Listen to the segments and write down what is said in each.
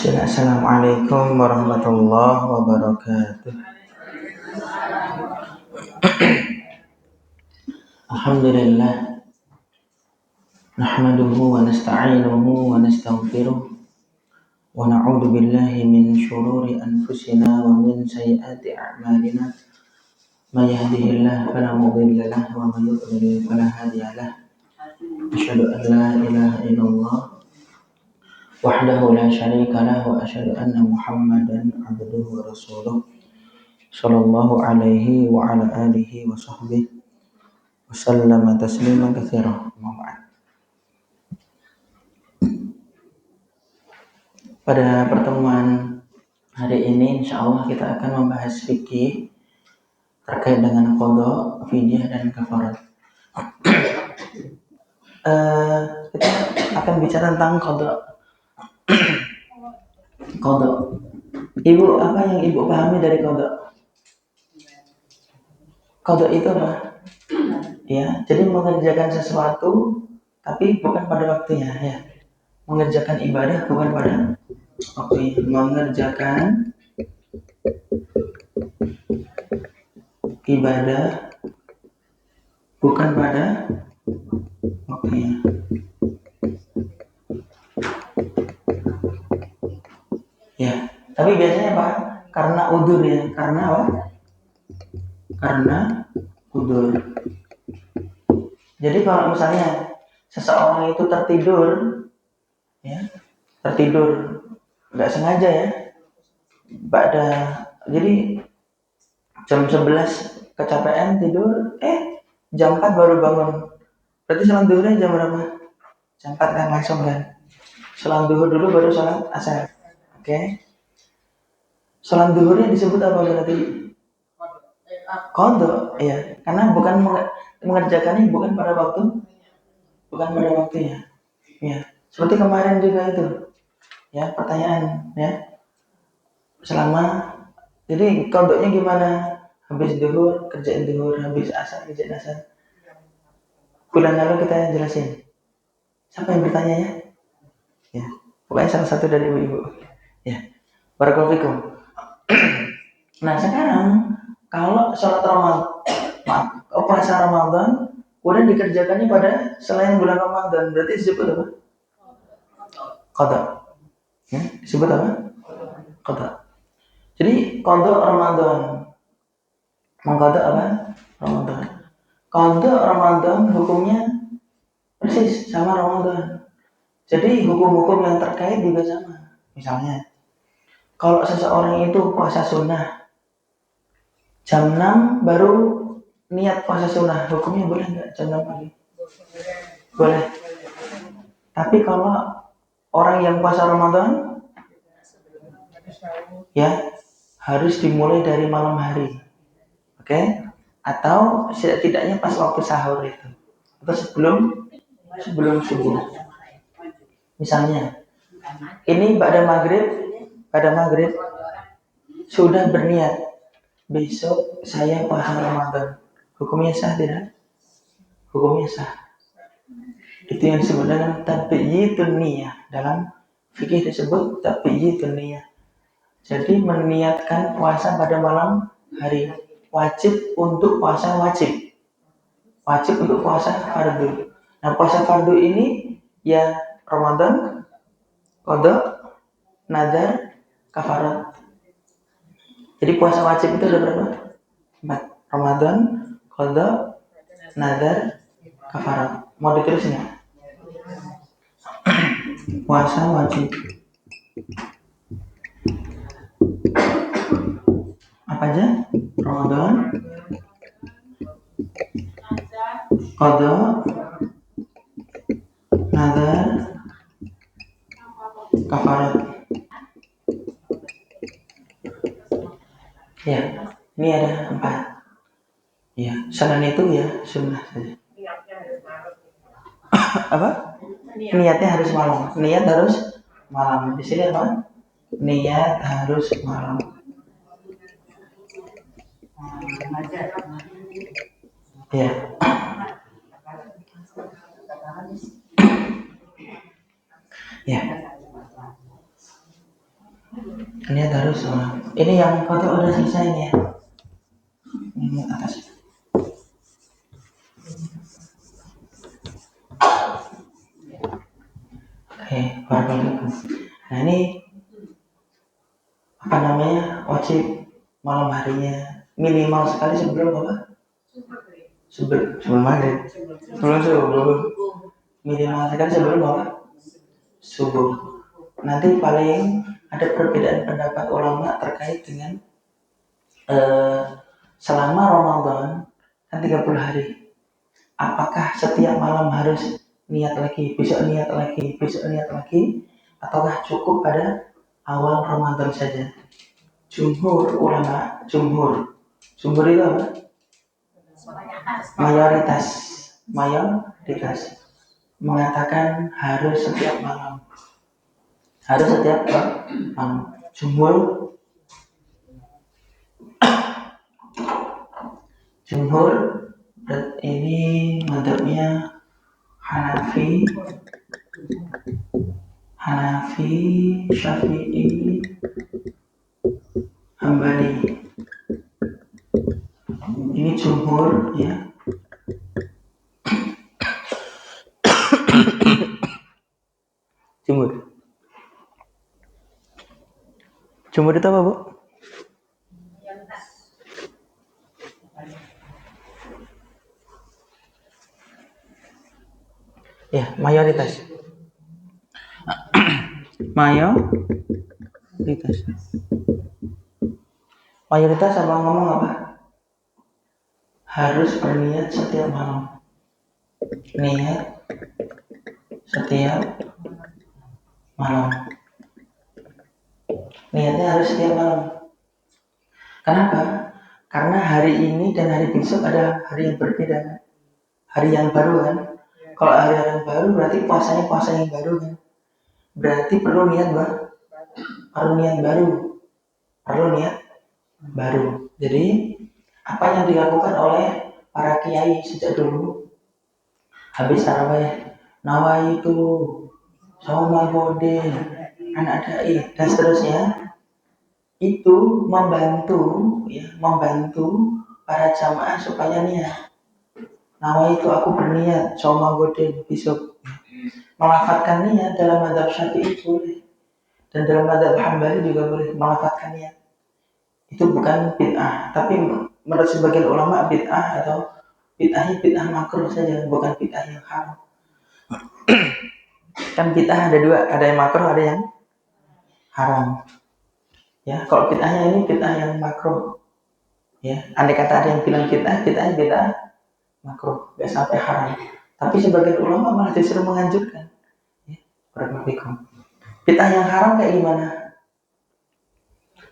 Assalamualaikum warahmatullahi wabarakatuh. Alhamdulillah, nahmaduhu wa nasta'inuhu wa nastaghfiruh wa na'udzu billahi min shururi anfusina wa min sayyiati a'malina. May yahdihillahu fala mudilla lahu wa may yudlil fala hadiya lahu. Asyhadu an la ilaha illallah wahdahu la syarika lahu wa asyhadu anna Muhammadan 'abduhu wa rasuluh. Sallallahu alaihi wa ala alihi wa sahbihi wasallama tasliman katsira. Pada pertemuan hari ini insyaallah kita akan membahas fikih terkait dengan qada, fidyah dan kafarat. Kita akan bicara tentang qada. Qada. Ibu, apa yang Ibu pahami dari qada? Qada itu apa? Ya, jadi mengerjakan sesuatu tapi bukan pada waktunya, ya. Mengerjakan ibadah bukan pada waktunya. Mengerjakan ibadah bukan pada waktunya. Ya, tapi biasanya apa? Karena udzur, ya. Karena apa? Karena udzur. Jadi kalau misalnya seseorang itu tertidur, ya, tertidur nggak sengaja, ya, jadi jam 11 kecapean tidur, jam 4 baru bangun. Berarti salat duhurnya jam berapa? Jam 4 kan langsung kan. Salat duhur dulu baru salat asar. Oke. Salat duhurnya disebut apa berarti? Qada, ya. Karena bukan mengerjakannya bukan pada waktunya. Ya. Seperti kemarin juga itu. Ya, pertanyaan, ya. Jadi qadanya gimana? Habis duhur kerjain duhur, habis asar kerjain asar. Bulan lalu kita jelasin. Siapa yang bertanya, ya? Ya. Pokoknya salah satu dari ibu-ibu. Ya. Barakallahu fikum. Nah, sekarang kalau sholat Ramadan, puasa Ramadan, kemudian dikerjakannya pada selain bulan Ramadan, berarti disebut apa? Qada. Ya, disebut apa? Qada. Jadi qada Ramadan. Mengqada apa? Ramadan. Qada Ramadan hukumnya persis sama Ramadan. Jadi hukum-hukum yang terkait juga sama. Misalnya, kalau seseorang itu puasa sunnah, jam 6 baru niat puasa sunnah, hukumnya boleh nggak jam 6 pagi? Boleh. Tapi kalau orang yang puasa Ramadan, ya, harus dimulai dari malam hari. Oke? Atau setidaknya pas waktu sahur itu. Atau sebelum subuh. Misalnya, ini pada maghrib sudah berniat, besok saya puasa Ramadan. Hukumnya sah tidak? Hukumnya sah. Itu yang disebut dengan tabyitun niyah. Dalam fikih disebut tabyitun niyah. Jadi meniatkan puasa pada malam hari. Wajib untuk puasa wajib. Wajib untuk puasa fardu. Nah, puasa fardu ini ya Ramadan, qada, nazar, kafarat. Jadi puasa wajib itu ada berapa? 4. Ramadan, qada, nazar, kafarat. Mau diterusin ya? Puasa wajib. Apa aja? Ramadan, qada, nazar, kafarat. Ya, ini ada 4. Ya, selain itu ya sunnah saja. Apa? Niatnya harus malam. Niat harus malam. Di sini apa? Niat harus malam. Ya. Ya. Niat harus. Ini yang foto udah selesai nih ya. Ini atas. Oke, barakallahu. Nah ini apa namanya, wajib malam harinya minimal sekali sebelum apa? Sebelum maghrib. Sebelum subuh. Minimal sekali sebelum apa? Subuh. Nanti paling ada perbedaan pendapat ulama terkait dengan selama Ramadan kan 30 hari. Apakah setiap malam harus niat lagi, besok niat lagi, besok niat lagi, ataukah cukup pada awal Ramadan saja? Jumhur ulama, jumhur itu apa? Mayoritas mengatakan harus setiap malam. Jumhur ini madzhabnya Hanafi, Syafi'i, Hambali. Ini jumhur ya. Jumhur itu apa, Bu? Ya, mayoritas. Mayoritas apa ngomong apa? Harus berniat setiap malam. Niat setiap malam. Niatnya harus setiap malam. Kenapa? Karena hari ini dan hari besok ada hari yang berbeda. Hari yang baru kan? Kalau hari yang baru berarti puasanya puasa yang baru kan? Berarti perlu niat baru. Jadi apa yang dilakukan oleh para kiai sejak dulu, habis tarawih, nawaitu, shauma godin, anak dai dan seterusnya, itu membantu para jamaah supaya niat. Nawaitu, aku berniat shauma godin besok. Melafadzkan niat dalam madzhab Syafi'i boleh, dan dalam madzhab Hambali juga boleh melafadzkan niat. Itu bukan bid'ah, tapi menurut sebagian ulama bid'ah atau bid'ah makruh saja, bukan bid'ah yang haram. Kan bid'ah ada dua, ada yang makruh, ada yang haram. Ya, kalau bid'ahnya ini bid'ah yang makruh. Ya, andai kata ada yang bilang bid'ah makruh, nggak sampai haram. Tapi sebagian ulama malah justru menganjurkan. Ya, bid'ah yang haram kayak gimana?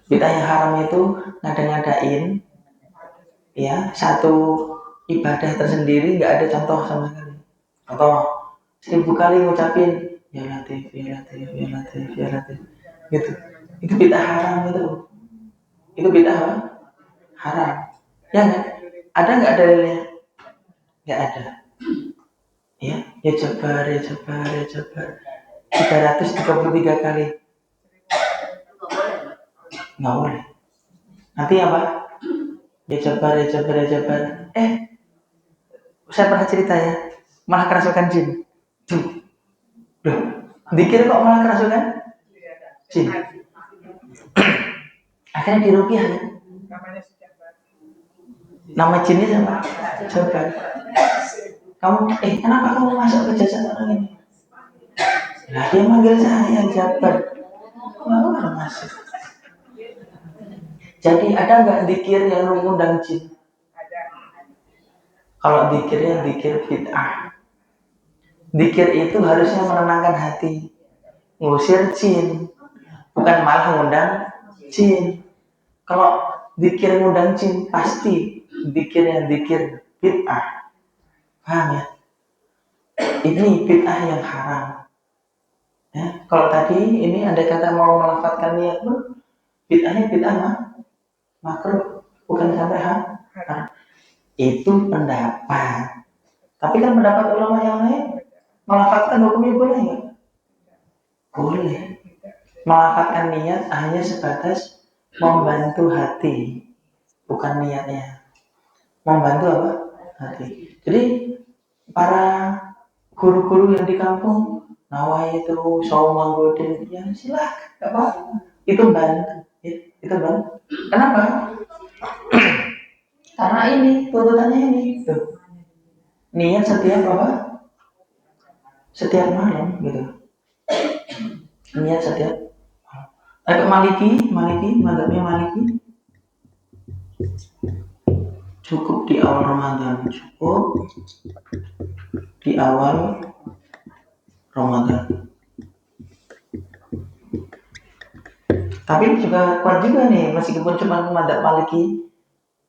Bid'ah yang haram itu ngada-ngadain ya satu ibadah tersendiri, nggak ada contoh sama sekali. Contoh 1000 kali ngucapin ya latif gitu. Itu bid'ah haram itu. Itu bid'ah apa? Haram. Ya nggak? Ada nggak dalilnya? Nggak ada. Ya jabar 333 kali. Nggak boleh. Nanti apa? Ya jabar. Saya pernah cerita ya, malah kerasukan jin. Loh, dikira kok malah kerasukan jin. Akhirnya dirupiah ya. Nama jinnya siapa? Jabar. Kamu, kenapa kamu masuk ke jasad orang ini? Nah, dia manggil saya Jabar. Wah, masuk. Jadi ada nggak zikir yang mengundang jin? Kalau zikirnya zikir bid'ah. Zikir itu harusnya menenangkan hati, ngusir jin, bukan malah mengundang jin. Kalau zikir mengundang jin, pasti zikirnya zikir bid'ah. Paham ya? Ini bid'ah yang haram. Ya, kalau tadi ini andai kata mau melafadzkan niat pun, bid'ahnya bid'ah makruh, bukan sampai haram. Itu pendapat. Tapi kan pendapat ulama yang lain melafadzkan hukumnya boleh nggak? Boleh. Melafalkan niat hanya sebatas membantu hati, bukan niatnya. Membantu apa? Hati. Jadi para guru-guru yang di kampung nawaitu saumagodin, ya silakan, nggak apa-apa. Itu bantu, ya, itu bantu. Kenapa? Karena ini tuntutannya ini, tuh. Niat setiap apa? Setiap malam gitu. Niat setiap. Maliki, madzhabnya Maliki. Cukup di awal Ramadan, cukup di awal Ramadan. Tapi juga kuat juga nih, meskipun cuma madzhab Maliki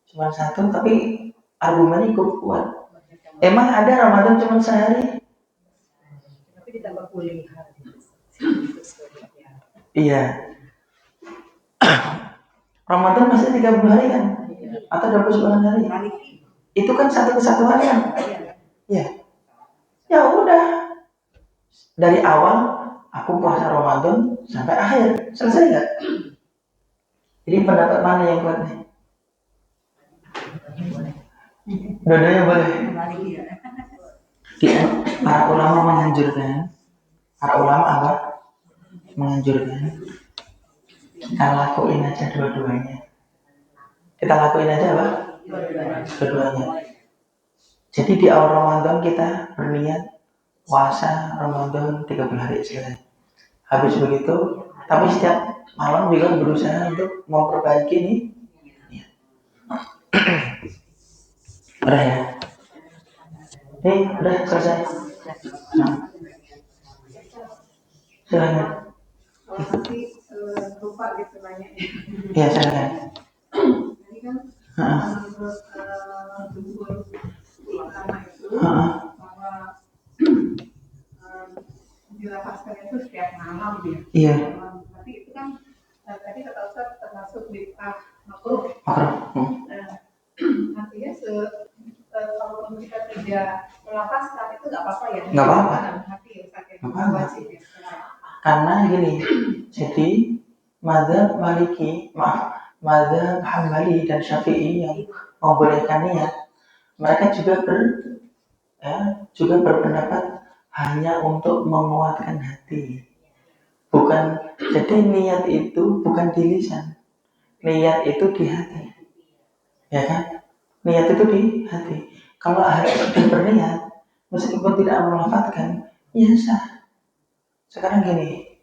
cuma satu, tapi argumennya cukup kuat. Emang ada Ramadan cuma sehari? Tapi ditambah kuliah. Iya. Ramadan masih 30 hari kan? Atau 29 hari? Itu kan satu kesatuan kan? Iya. Ya udah. Dari awal aku puasa Ramadan sampai akhir. Selesai nggak? Jadi pendapat mana yang kuat nih? Dua-duanya boleh. Ya, para ulama menganjurkan. Para ulama apa? Menganjurkan. Kita lakuin aja dua-duanya. Kita lakuin aja apa? Dua-duanya. Jadi di awal Ramadan kita berniat puasa Ramadan 30 hari selesai. Habis begitu, tapi setiap malam juga berusaha untuk memperbaiki nih. Udah ya? Nih, udah selesai. Nah, silakan. Kalau nanti lupa gitu nanya. Ya, silakan. Ini kan menurut jumhur ulama itu bahwa dilapaskan itu setiap malam ya. Iya. Tapi itu kan tadi kata Ustaz termasuk bid'ah makruh. Artinya kalau kita tidak melapaskan itu nggak apa-apa ya? Nggak apa-apa. Wajib ya. Karena gini, jadi mazhab Hambali dan Syafi'i yang membolehkan niat, mereka juga berpendapat hanya untuk menguatkan hati. Bukan, jadi niat itu bukan di lisan, niat itu di hati, ya kan? Niat itu di hati. Kalau hati sudah berniat, meskipun tidak melafalkan, ya sah. Sekarang gini,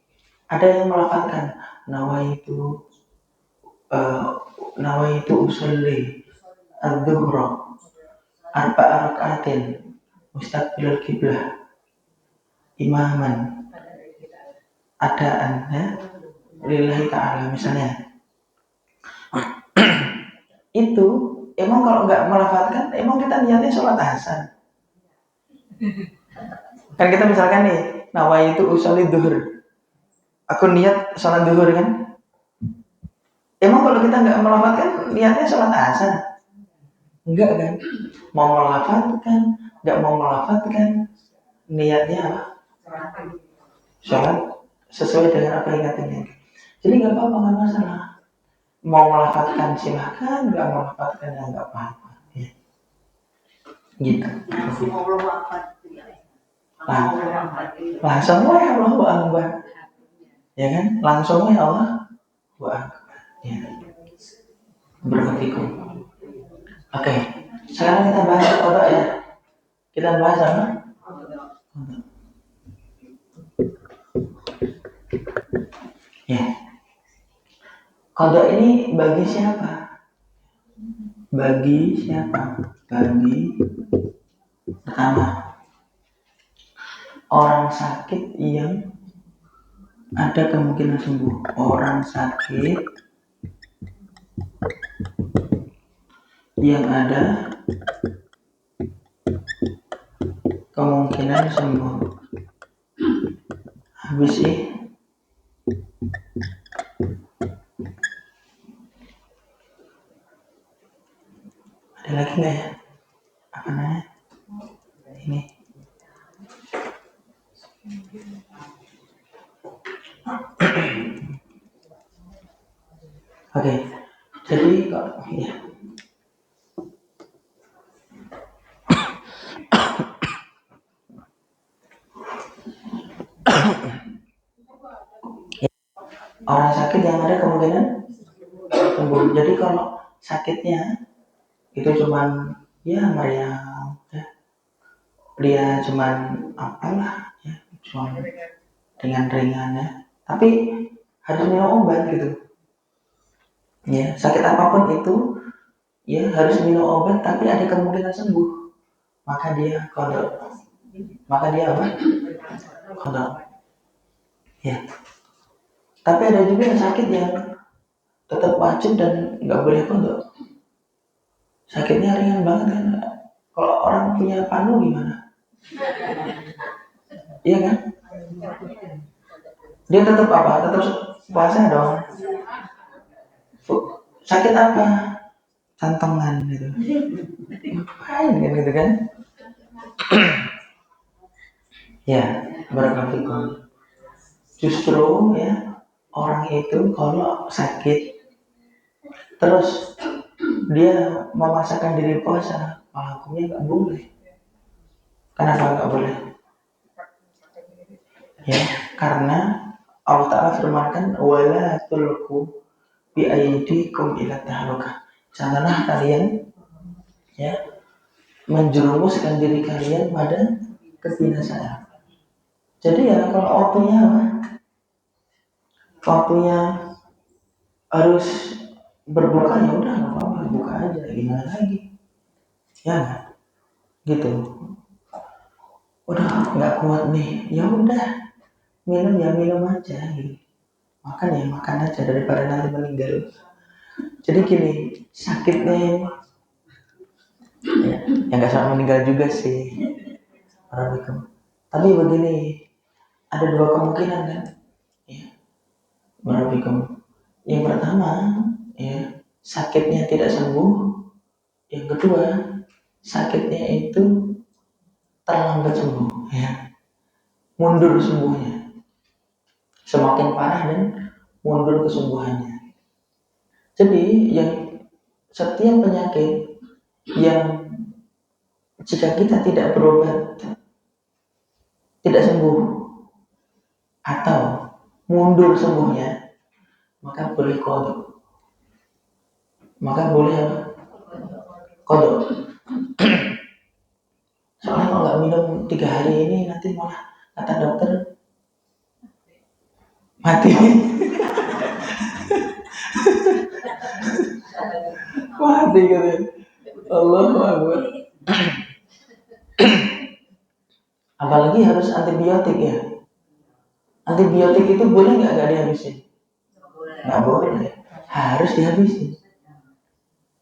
ada yang melafalkan nawaitu usolli adzuhra arba'a rakaatin mustaqbilal qiblah imaman adaan ya lillahi ta'ala misalnya. Itu emang kalau nggak melafalkan, emang kita niatnya sholat asar. Kan kita misalkan nih, nawaitu usolli duhur, aku niat sholat duhur kan. Emang kalau kita nggak melafalkan, niatnya sholat asar? Enggak kan? Mau melafalkan, nggak mau melafalkan, niatnya apa? Sholat sesuai dengan apa yang katanya. Jadi nggak apa-apa, nggak masalah. Mau melafalkan silahkan, nggak melafalkan ya nggak apa-apa. Ya. Gitu. Langsung ya Allahu Akbar. Ya kan? Langsung ya Allahu Akbar. Ya. Berhentiku. Oke. Sekarang kita bahas apa ya? Kita bahas apa? Ya. Kodok ini bagi siapa? Bagi siapa? Bagi pertama orang sakit yang ada kemungkinan sembuh. Orang sakit yang ada kemungkinan sembuh. Habis sih. Ada lagi nggak ya? Apa namanya? Ini. Oke, jadi kok ya. Orang sakit yang ada kemungkinan sembuh. Jadi kalau sakitnya itu cuman ya meriang, ya, dia cuman apalah ya, cuman ringan-ringan ya. Tapi harus minum obat gitu. Ya, sakit apapun itu ya harus minum obat tapi ada kemungkinan sembuh. Maka dia kodok. Maka dia apa? Kodok. Ya. Tapi ada juga yang sakit yang tetap wajib dan nggak boleh kodok. Sakitnya ringan banget kan. Kalau orang punya panu gimana? Iya kan? Dia tetap apa? Tetap puasa dong. Sakit apa? Cantongan gitu. Ngapain kan gitu kan? Ya, barakallahu. Justru ya orang itu kalau sakit terus dia memaksakan diri puasa, malah hukumnya nggak boleh. Kenapa nggak boleh? Ya, karena Allah Ta'ala firmankan wala tulqu bi aydikum ila tahlukah. Janganlah kalian ya menjerumuskan diri kalian pada kebinasaan. Jadi ya kalau waktunya apa? Waktunya harus berbuka ya udah nggak apa-apa buka aja gimana lagi ya nggak gitu udah nggak kuat nih ya udah minum ya minum aja gitu. Makan ya makan aja daripada nanti meninggal. Jadi gini sakitnya ya nggak sampai meninggal juga sih orang. Tapi begini ada dua kemungkinan kan ya orang. Yang pertama ya sakitnya tidak sembuh. Yang kedua sakitnya itu terlambat sembuh ya mundur sembuhnya semakin parah dan mundur kesembuhannya. Jadi yang setiap penyakit yang jika kita tidak berobat tidak sembuh atau mundur sembuhnya maka boleh kodok. Maka boleh apa? Kodok. Soalnya kalau nggak minum 3 hari ini nanti malah kata dokter mati. Mati katanya. Allahu Akbar. Apalagi harus antibiotik ya. Antibiotik itu boleh nggak dihabisin? Nggak boleh. Harus dihabisin.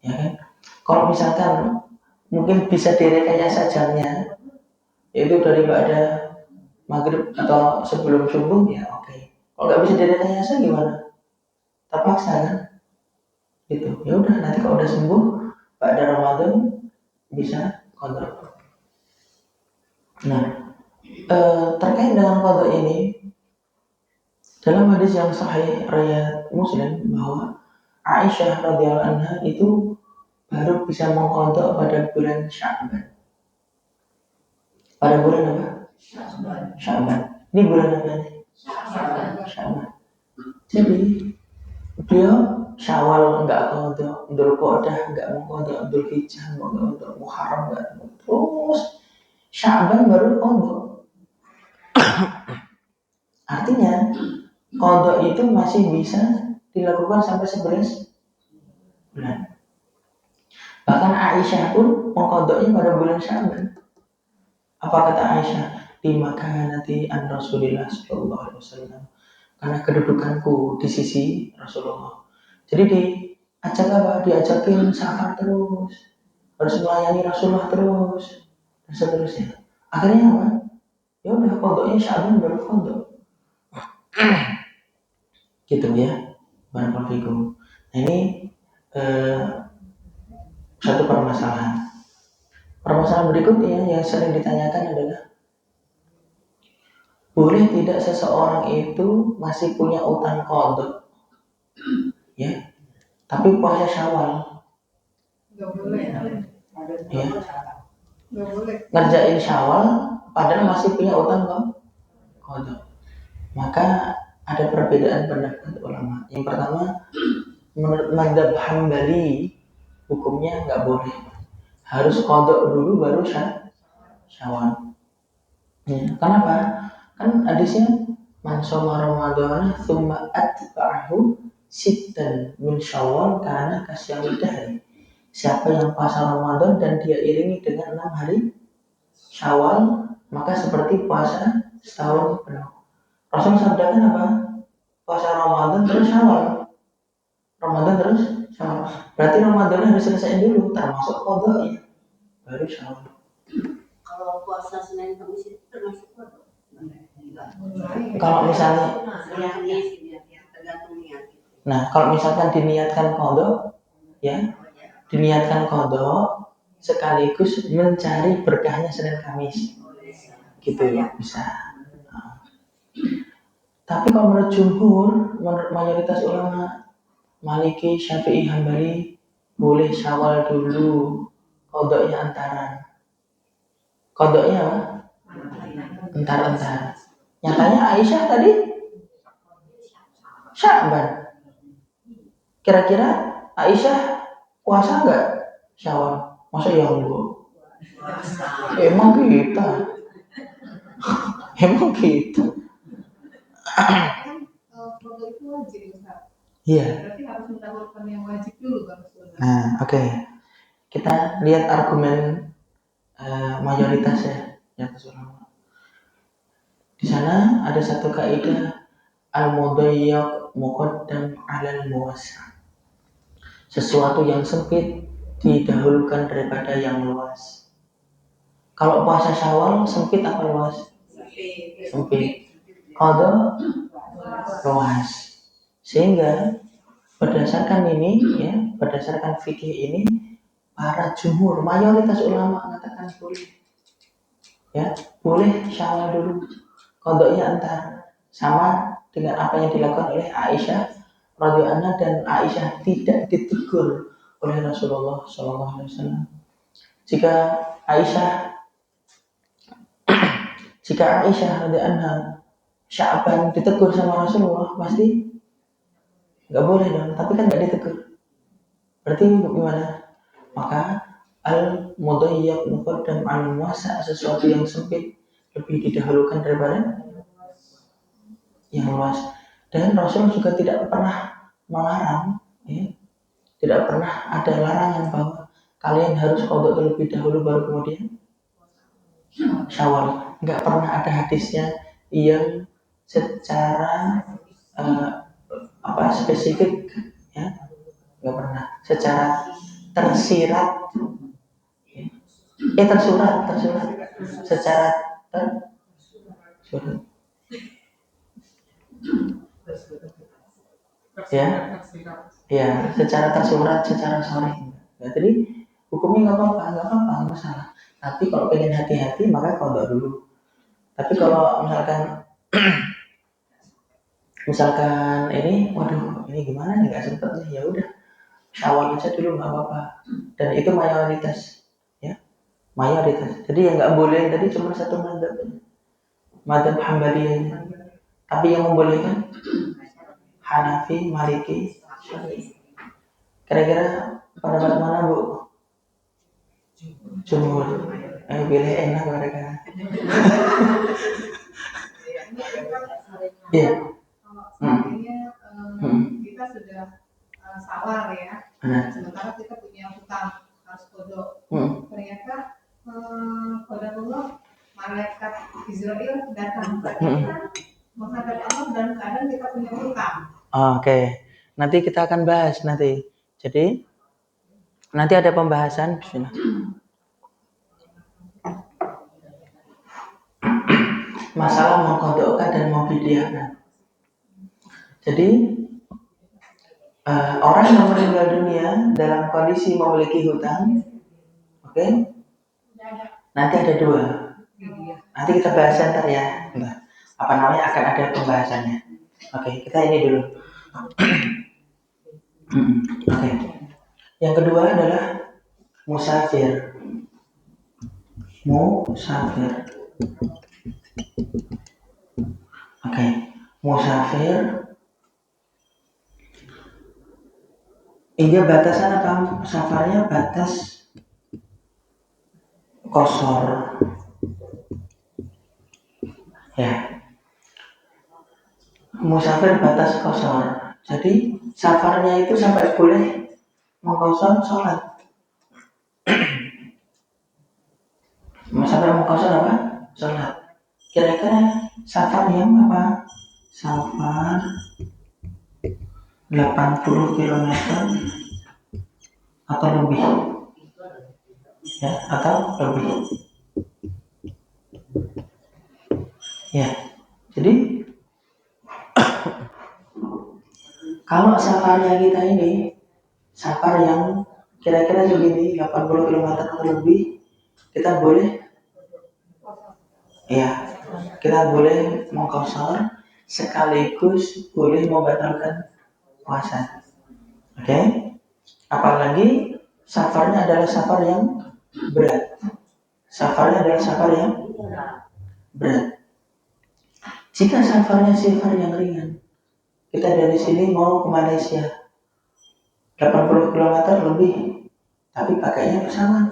Ya kan? Kalau misalkan mungkin bisa direkayasa jamnya, yaitu daripada maghrib atau sebelum subuh ya oke. Kalau nggak bisa direkayasa gimana? Terpaksa kan? Gitu. Ya udah nanti kalau udah sembuh pada Ramadan bisa kontrol. Nah, terkait dengan qada ini dalam hadis yang sahih riwayat Muslim bahwa Aisyah radhiyallahu anha itu baru bisa mengqada pada bulan Sya'ban. Pada bulan apa? Sya'ban. Ini bulan apa nih? Sya'ban. Jadi beliau Syawal enggak qada, Dzulqa'dah enggak mengqada, Dzulhijjah enggak qada, Muharram enggak. Terus Sya'ban baru qada. Artinya qada itu masih bisa dilakukan sampai 11 bulan. Bahkan Aisyah pun mengqadanya pada bulan Sya'ban. Apa kata Aisyah? Di makanati an Rasulillah sallallahu alaihi wasallam. Karena kedudukanku di sisi Rasulullah. Jadi diajak apa? Diajakin safar terus. Harus melayani Rasulullah terus dan seterusnya. Akhirnya apa? Ya udah qadanya Sya'ban baru qada. Gitu ya. Barakallahu. Nah ini satu permasalahan. Permasalahan berikutnya yang sering ditanyakan adalah boleh tidak seseorang itu masih punya utang qada? Ya. Tapi puasa Syawal, Nggak boleh. ya, Nggak boleh. ngerjain Syawal, padahal masih punya utang qadha. Maka ada perbedaan pendapat ulama. Yang pertama, menurut mazhab Hambali hukumnya nggak boleh, harus qadha dulu baru Syawal. Ya, kenapa? Kan hadisnya man shoma ramadhana tsumma atba'ahu sittan min syawal kana kasyamil dahri. Siapa yang puasa Ramadan dan dia iringi dengan 6 hari Syawal, maka seperti puasa setahun penuh. Rasul sabdakan apa? Puasa Ramadan terus Syawal. Ramadan terus Syawal. Berarti Ramadan harus selesai dulu, termasuk qadha ya. Baru Syawal. Kalau puasa Senin Kamis itu termasuk qadha? Kalau misalnya, tergantung niat. nah kalau misalkan diniatkan qadha, ya, diniatkan qadha sekaligus mencari berkahnya Senin Kamis, gitu ya, bisa. Nah. Tapi kalau menurut jumhur, menurut mayoritas ulama Maliki, Syafi'i, Hambali, boleh Syawal dulu, qadha-nya antaran. Qadha-nya apa? Entar-entar. Nyatanya Aisyah tadi Sya'ban. Kira-kira Aisyah puasa nggak Syawal? Masa ya enggak? Emang kita? Emang kita? Qadha itu wajib, Ustaz. Iya. Berarti harus mendahulukan yang wajib dulu baru sunnah. Nah, oke. Kita lihat argumen mayoritas ya, ulama. Di sana ada satu kaidah al-mudayyiq muqaddam 'alal muwassa'. Sesuatu yang sempit didahulukan daripada yang luas. Kalau puasa Syawal sempit apa luas? Sempit. Qadha luas. Sehingga berdasarkan ini ya, berdasarkan fikih ini, para jumhur, mayoritas ulama mengatakan boleh. Ya, boleh Syawal dulu. Qadha-nya antar. Sama dengan apa yang dilakukan oleh Aisyah radhiyallahu anha, dan Aisyah tidak ditegur oleh Rasulullah sallallahu alaihi wasallam. Jika Aisyah radhiyallahu anha Sya'ban ditegur sama Rasulullah, pasti nggak boleh dong. Tapi kan nggak ditegur. Berarti gimana? Maka al-mudayyiq muqaddam 'alal muwassa', sesuatu yang sempit lebih didahulukan daripada yang luas. Dan Rasul juga tidak pernah melarang, ya, tidak pernah ada larangan bahwa kalian harus qadha terlebih dahulu baru kemudian Syawal. Nggak pernah ada hadisnya yang secara spesifik, ya, nggak pernah. Secara tersirat, ya, tersurat, secara tersurat. Ya, secara tersurat, secara sharih. Ya, jadi hukumnya nggak apa-apa, nggak masalah. Tapi kalau pengen hati-hati, maka qadha dulu. Tapi kalau misalkan ini, waduh, ini gimana nih, nggak sempet nih, ya udah Syawal aja dulu, nggak apa-apa. Dan itu mayoritas, ya, mayoritas. Jadi yang nggak boleh tadi cuma satu mazhab Hambaliyah. Tapi yang membolehkan Hanafi, Maliki, Syafi'i. Kira-kira pendapat mana, Bu? Jumhur. Pilih enak mereka. Iya. Kalau seandainya kita sudah sawar ya, sementara kita punya hutang harus qadha. Ternyata qadarullah malaikat Israel datang, berarti kita menghadap Allah dan kadang kita punya hutang. Oke. Nanti kita akan bahas nanti. Jadi nanti ada pembahasan. Bismillah. Masalah mengqadhakan dan memfidyahkan. Jadi orang yang meninggal dunia dalam kondisi memiliki hutang, oke? Nanti ada dua. Nanti kita bahas ntar ya. Akan ada pembahasannya. Oke, kita ini dulu. Oke. Yang kedua adalah musafir. Musafir. Oke. Musafir. Ini batasan apa? Safarnya batas kosor. Ya. Musafir batas kosor. Jadi safarnya itu sampai boleh mengkosor sholat. Sampai mengkosor apa? Sholat. Kira-kira safar yang apa? Safar 80 km atau lebih. Ya, atau lebih. Ya. Jadi kalau safarnya kita ini safar yang kira-kira segini 80 km atau lebih, kita boleh mengkosor sekaligus boleh membatalkan puasa. Oke? Apalagi safarnya adalah safar yang berat. Berat. Jika safarnya safar yang ringan, kita dari sini mau ke Malaysia 80 km lebih, tapi pakainya pesawat.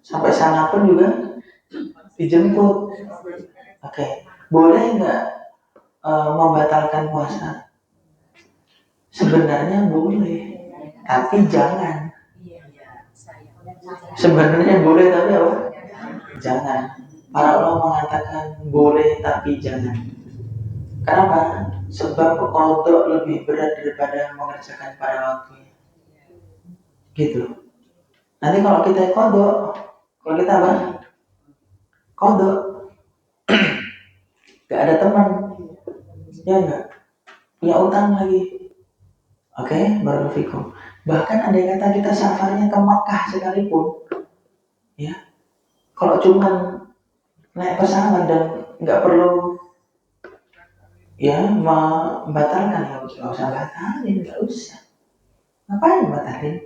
Sampai sana pun juga dijemput. Oke. Boleh nggak membatalkan puasa? Sebenarnya boleh, tapi jangan. Sebenarnya boleh tapi apa? Jangan. Para ulama mengatakan boleh tapi jangan. Kenapa? Sebab kodok lebih berat daripada mengerjakan pada waktunya. Gitu. Nanti kalau kita kodok, kalau kita apa? Kodok, gak ada teman, ya enggak? Punya utang lagi. Oke, barakallahu fikum. Bahkan ada yang kata kita safarnya ke Makkah sekalipun, ya. Kalau cuma naik pesawat dan nggak perlu ya membatalkan, ya nggak usah batalin, nggak usah. Ngapain batalin?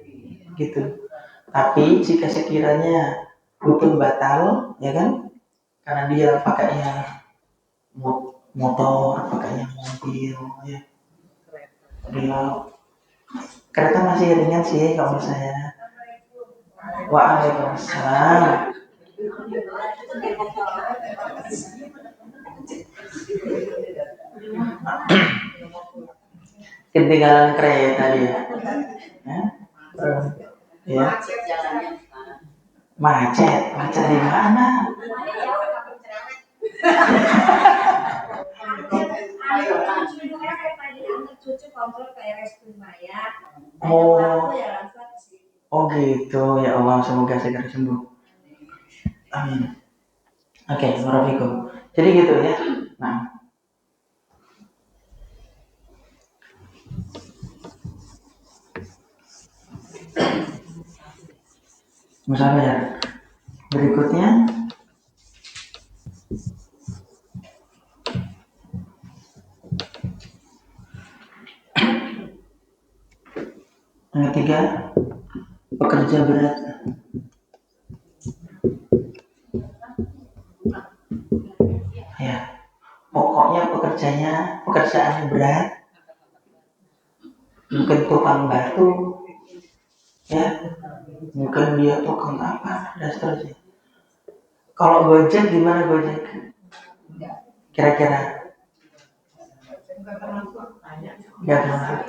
Gitu. Tapi jika sekiranya butuh batal, ya kan? Karena dia pakainya motor, pakainya mobil, ya. Dia kereta masih ringan sih kalau saya. Waalaikumsalam. Ketinggalan kereta dia. Ya. Macet di mana? Oh gitu, ya Allah, semoga segera sembuh. Amin. Oke, barakallahu. Jadi gitu ya. Nah, misalnya ya, berikutnya yang ketiga, pekerja berat. Ya, pokoknya pekerjaannya berat. Mungkin tukang batu, ya, mungkin dia tukang apa, dan seterusnya. Kalau Gojek gimana Gojek? Kira-kira? Gak terlalu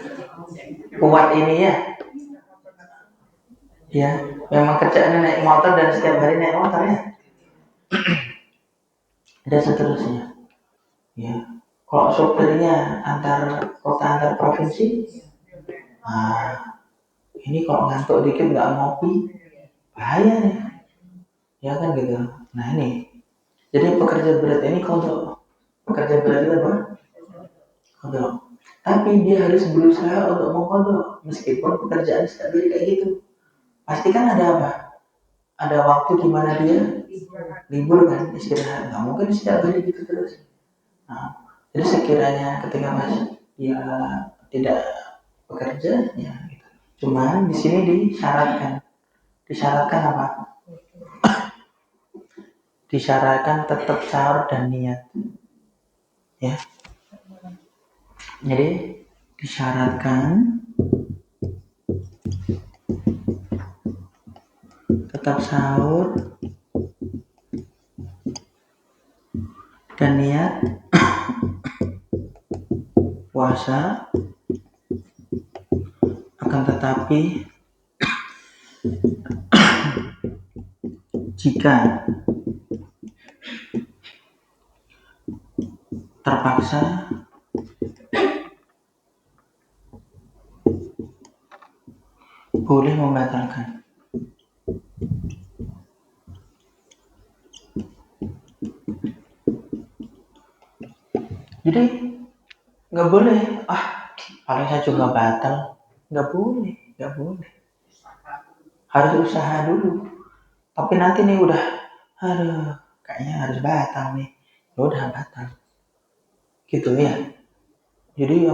kuat ini ya. Ya, memang kerjaannya naik motor dan setiap hari naik motor ya. Dan seterusnya. Ya, kalau sopirnya antar kota antar provinsi, nah ini kalau ngantuk dikit nggak ngopi, bahaya nih. Ya kan gitu. Nah ini, jadi pekerja berat ini kodok. Pekerja berat itu apa? Kodok. Tapi dia harus berusaha untuk mengkodok, meskipun pekerjaan setiap hari kayak gitu. Pasti kan ada apa? Ada waktu di mana dia libur kan, istirahat. Nggak mungkin setiap hari gitu terus. Nah, jadi sekiranya ketika dia tidak bekerja, ya Cuman di sini disyaratkan apa? Disyaratkan tetap sahur dan niat, ya. Jadi disyaratkan tetap sahur dan niat puasa, akan tetapi jika terpaksa boleh membatalkan. Jadi nggak boleh, paling saya juga batal. Nggak boleh. Harus usaha dulu. Tapi nanti nih udah, kayaknya harus batal nih. Ya udah batal. Gitu ya. Jadi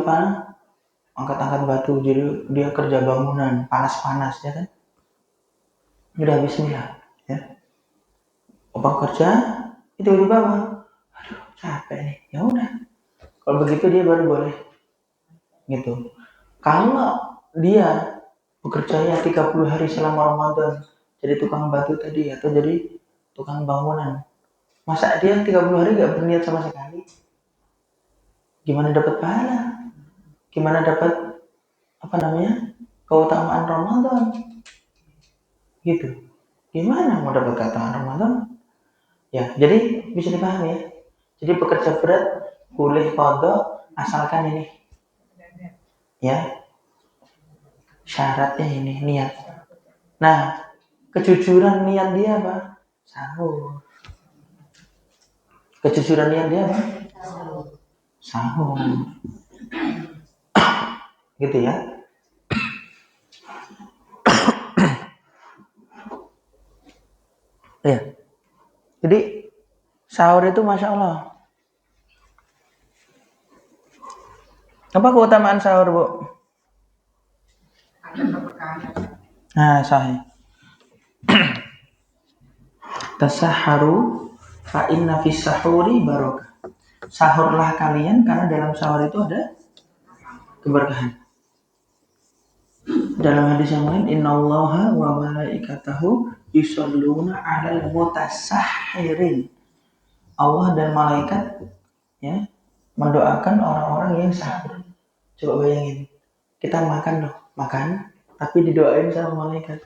angkat-angkat batu, jadi dia kerja bangunan panas-panas, ya kan? Udah bismillah, ya. Kerja itu di bawah. Capek nih. Ya udah. Kalau begitu dia baru boleh. Gitu. Kalau dia bekerjanya 30 hari selama Ramadan, jadi tukang batu tadi atau jadi tukang bangunan, masa dia 30 hari gak berniat sama sekali? Gimana dapat pahala? Gimana dapat keutamaan Ramadan? Gitu. Gimana mau dapat keutamaan Ramadan? Ya, jadi bisa dipahami ya. Jadi pekerja berat boleh qadha asalkan ini, ya, syaratnya ini niat. Nah, kejujuran niat dia apa? Sahur. Kejujuran niat dia apa? Sahur. Gitu ya. Ya. Jadi sahur itu Masya Allah. Apa keutamaan sahur, Bu? Nah, sahih. Tasahharu fa inna fis sahuri barakah. Sahurlah kalian karena dalam sahur itu ada keberkahan. Dalam hadis yang lain, innallaha wa malaikatahu yusholluna 'alal mutasahhirin. Allah dan malaikat, ya, mendoakan orang-orang yang sahur. Coba bayangin, kita makan tapi didoain sama malaikat.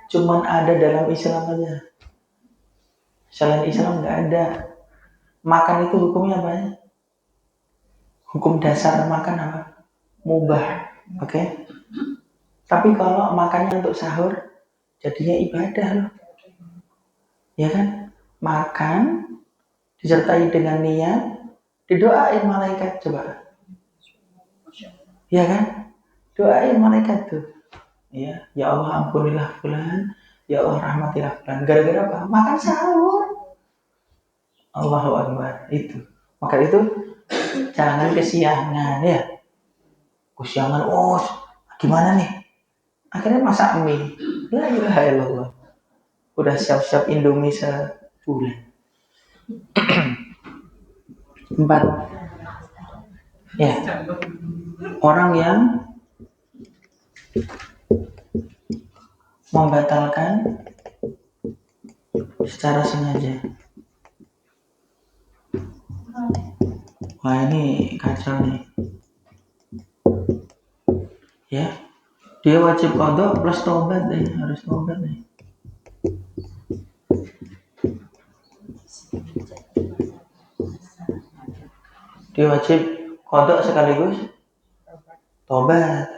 Cuman ada dalam Islam aja. Selain Islam nggak ada. Makan itu hukumnya apa ya? Hukum dasar makan apa? Mubah, oke? Tapi kalau makannya untuk sahur, jadinya ibadah loh. Ya kan? Makan disertai dengan niat, didoain malaikat, coba. Ya kan? Doain malaikat tuh. Ya Allah ampunilah fulan, ya Allah rahmatilah fulan. Gara-gara apa? Makan sahur. Allahu Akbar. Itu. Maka itu jangan kesiangan ya. Kesiangan, gimana nih? Akhirnya masak mie. La ilaha illallah. Udah siap-siap Indomie sebulan. 4. Ya. Orang yang membatalkan secara sengaja. Wah, ini kacau nih. Ya. Dia wajib qadha plus tobat nih, harus tobat nih. Dia wajib qadha sekaligus tobat.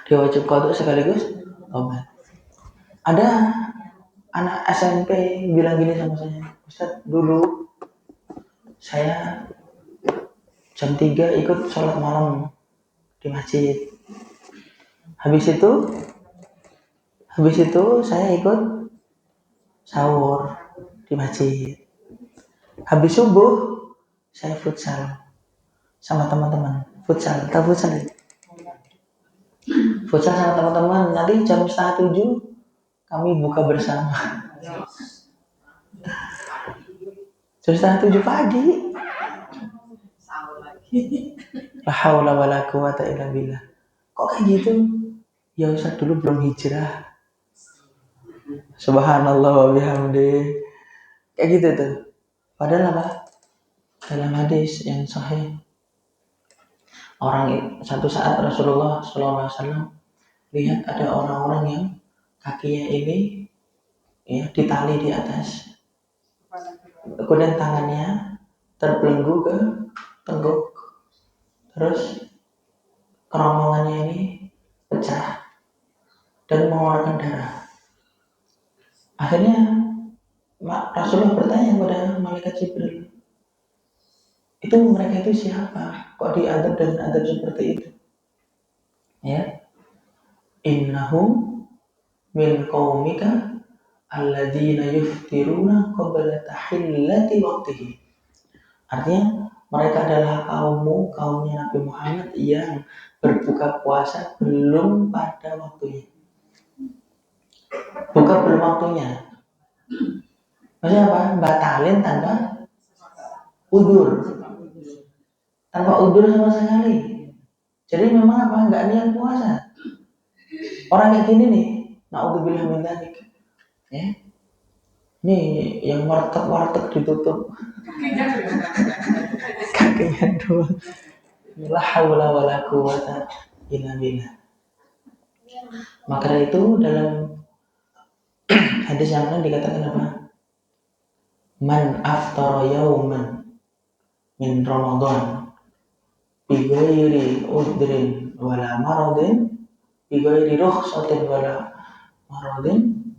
Dia wajib qadha sekaligus tobat. Ada anak SMP bilang gini sama saya, Ustaz, dulu saya jam 3 ikut sholat malam di masjid. Habis itu saya ikut sahur di masjid. Habis subuh saya futsal sama teman-teman. Futsal, tahu futsal? Futsal sama teman-teman. Nanti jam 6:30 kami buka bersama. Jam 6:30 pagi. La haula wala quwata illa billah. Kok kayak gitu? Ya Ustaz, dulu belum hijrah. Subhanallah wa bihamdi. Kayak gitu tuh. Padahal apa? Dalam hadis yang sahih, satu saat Rasulullah SAW lihat ada orang-orang yang kakinya ini ya ditali di atas, kemudian tangannya terbelenggu ke tengguk, terus kerongkongannya ini pecah dan mengeluarkan darah. Akhirnya Rasulullah bertanya kepada malaikat Jibril, itu mereka itu siapa? Kok diadab dengan adab seperti itu? Ya, innahum min qaumika alladzina yuftiruna qabla tahillati waqtihi. Artinya mereka adalah kaumnya Nabi Muhammad yang berbuka puasa belum pada waktunya. Buka belum waktunya. Maksudnya apa? Batalin tanpa udzur. Tanpa udzur sama sekali. Jadi memang apa? Nggak niat puasa. Orang kayak gini nih, naudzubillah min dzalik. Ya. Ini yang warteg ditutup. Kakinya doang. La haula wala quwata illa billah. Maka itu dalam hadis yang lain dikatakan apa? Man aftara yauman min Ramadan bi ghairi udrin wala maradin, bi ghairi rukhsatin wala maradin,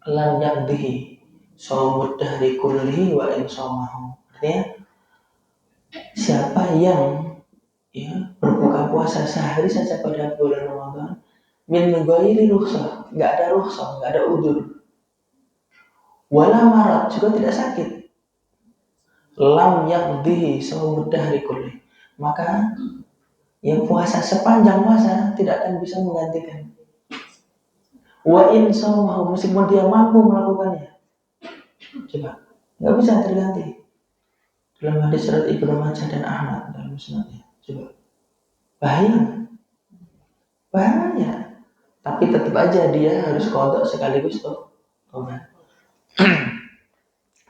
lam yaqdihi shaumud dahri kullihi wa in shaumahu. Artinya siapa yang berbuka puasa sehari saja pada bulan Ramadan min ghairi rukhsah, enggak ada rukhsah, enggak ada udzur, wala marad, juga tidak sakit, lam yaqdihi shaumud dahri kullihi, maka yang puasa sepanjang masa tidak akan bisa menggantikan. Wa in shaumahu, meskipun dia mampu melakukannya, coba nggak bisa terganti. Dalam hadis surat Ibnu Majah dan Ahmad dalam musnadnya, coba bahaya. Tapi tetap aja dia harus qada sekaligus tobat.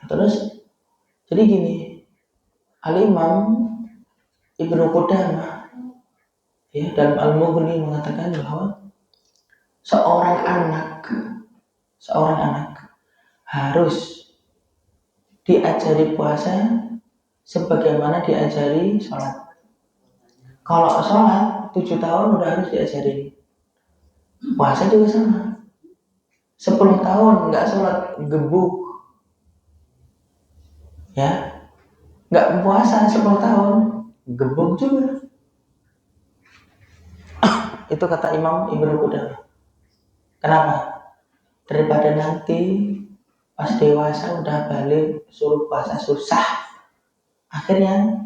Terus jadi gini, Al-Imam Ibnu Qudamah ya dalam Al-Mughni mengatakan bahwa seorang anak harus diajari puasa sebagaimana diajari sholat. Kalau sholat 7 tahun udah harus diajari, puasa juga sama. 10 tahun nggak sholat gebuk, ya nggak puasa 10 tahun gebuk juga. Itu kata Imam Ibnu Qudamah. Kenapa? Daripada nanti pas dewasa udah balik suruh puasa susah, akhirnya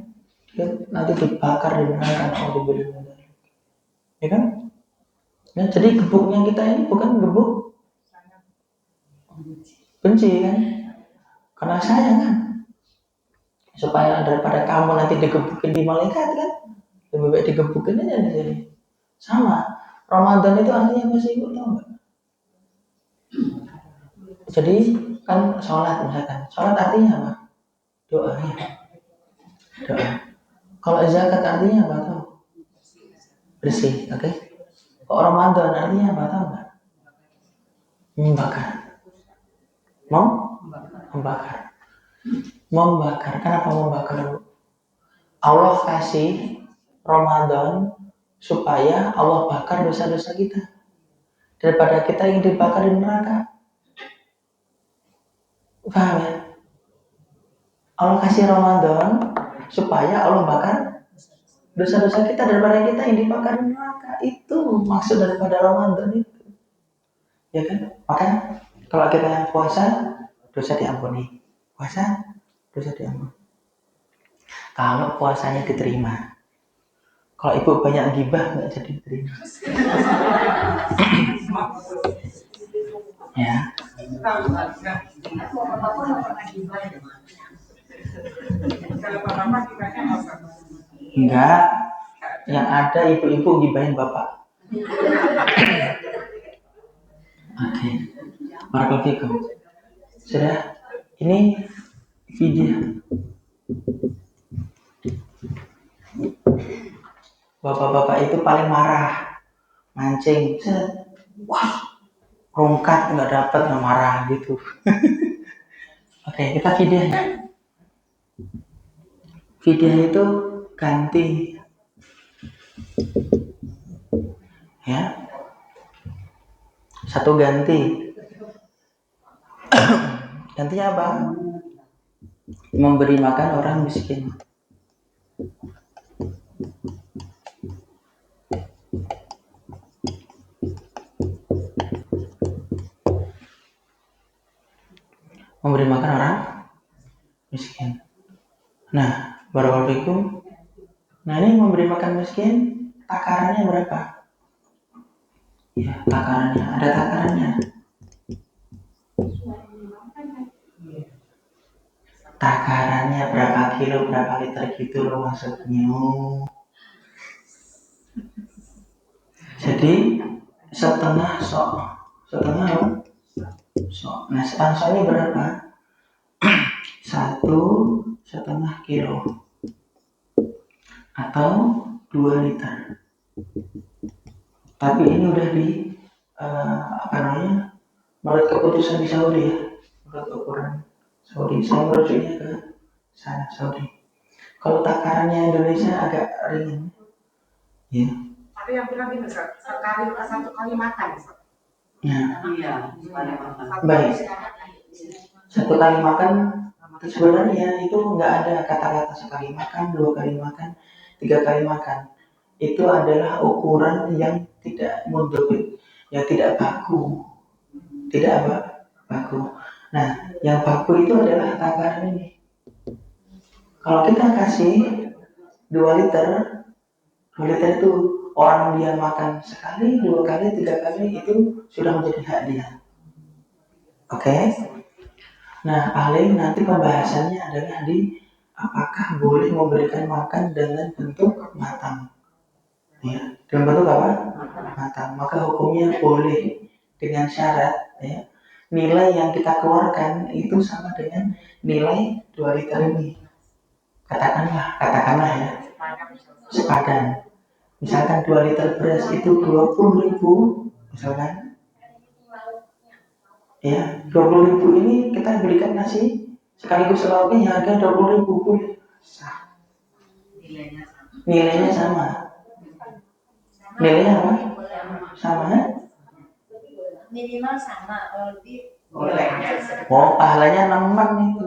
nanti dibakar di neraka, ya kan? Ya, jadi gebuknya kita ini bukan gebuk benci kan, karena sayang kan, supaya daripada kamu nanti digebukin di malaikat kan, lebih baik digebukin aja di sini. Sama Ramadan itu artinya apa sih, ibu tahu nggak? Jadi kan sholat misalkan, sholat artinya apa? Doa. Kalau zakat artinya apa tahu? Bersih, oke? Okay? Kok Ramadan artinya apa tahu nggak? Membakar. Kenapa membakar? Allah kasih Ramadan supaya Allah bakar dosa-dosa kita, daripada kita yang dibakar di neraka. Paham ya? Allah kasih Ramadan supaya Allah bakar dosa-dosa kita, daripada kita yang dibakar di neraka. Itu maksud daripada Ramadan itu, ya kan? Maka kalau kita yang puasa, dosa diampuni. Puasa dosa diampuni. Kalau puasanya diterima. Kalau ibu banyak gibah nggak jadi diterima. Ya. Enggak. Yang ada ibu-ibu gibahin bapak. Oke. Barakallahu fikum. Sudah. Ini video. Bapak-bapak itu paling marah, mancing, wah, rongkat nggak dapat, nggak marah gitu. Oke, kita video. Video itu ganti, ya, satu ganti. Gantinya apa? Memberi makan orang miskin. Memberi makan orang miskin. Nah, barakallahu fikum. Nah, ini memberi makan miskin, takarannya berapa? Ya, takarannya. Ada takarannya. Takarannya berapa kilo, berapa liter gitu loh maksudnya. Jadi, setengah sok. Setengah apa? Sok. Nah, setengah sok ini berapa? 1,5 kilo atau 2 liter. Tapi ini udah di menurut keputusan di Saudi ya, menurut ukuran Saudi. Saya merujuknya ke sana Saudi. Kalau takarannya Indonesia agak ringan, ya. Tapi yang bilang ini satu kali makan. Ya. Iya. Baik. Satu kali makan sebenarnya itu nggak ada kata-kata sekali makan, 2 kali makan, 3 kali makan. Itu adalah ukuran yang tidak mundabit, yang tidak baku. Tidak apa? Baku. Nah, yang baku itu adalah takaran ini. Kalau kita kasih 2 liter, 2 liter itu orang dia makan sekali, 2 kali, 3 kali itu sudah menjadi hak dia. Oke? Nah, paling nanti pembahasannya adalah di apakah boleh memberikan makan dengan bentuk matang. Ya, dengan bentuk apa? Matang. Maka hukumnya boleh dengan syarat ya, nilai yang kita keluarkan itu sama dengan nilai 2 liter ini. Katakanlah ya, sepadan. Misalkan 2 liter beras itu 20.000, misalkan. Ya, 20.000 ini kita berikan nasi sekaligus lauknya harga 20.000 boleh. Sah. Nilainya sama. Nilainya apa? Sama? Minimal sama, kalau lebih boleh. Oh, pahalanya 6 itu.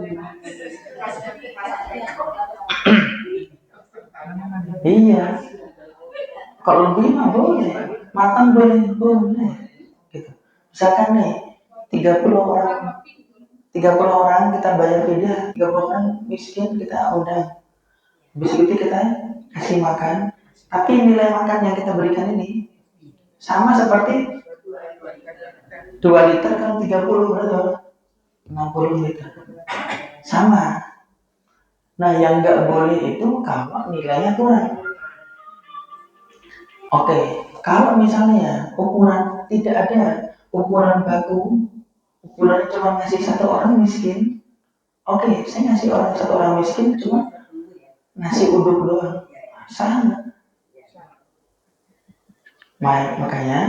Iya. Kalau lebih mah boleh. Matang boleh. Gitu. Misalkan nih 30 orang kita bayar fidyah, 30 orang miskin kita undang. Habis itu kita kasih makan. Tapi nilai makan yang kita berikan ini sama seperti 2 liter kan 30 berapa? 60 liter. Sama. Nah, yang nggak boleh itu kalau nilainya kurang. Oke, kalau misalnya ukuran tidak ada ukuran baku, ukuran cuma ngasih 1 orang miskin. Oke, saya ngasih 1 orang miskin cuma nasi uduk doang. Sama. Makanya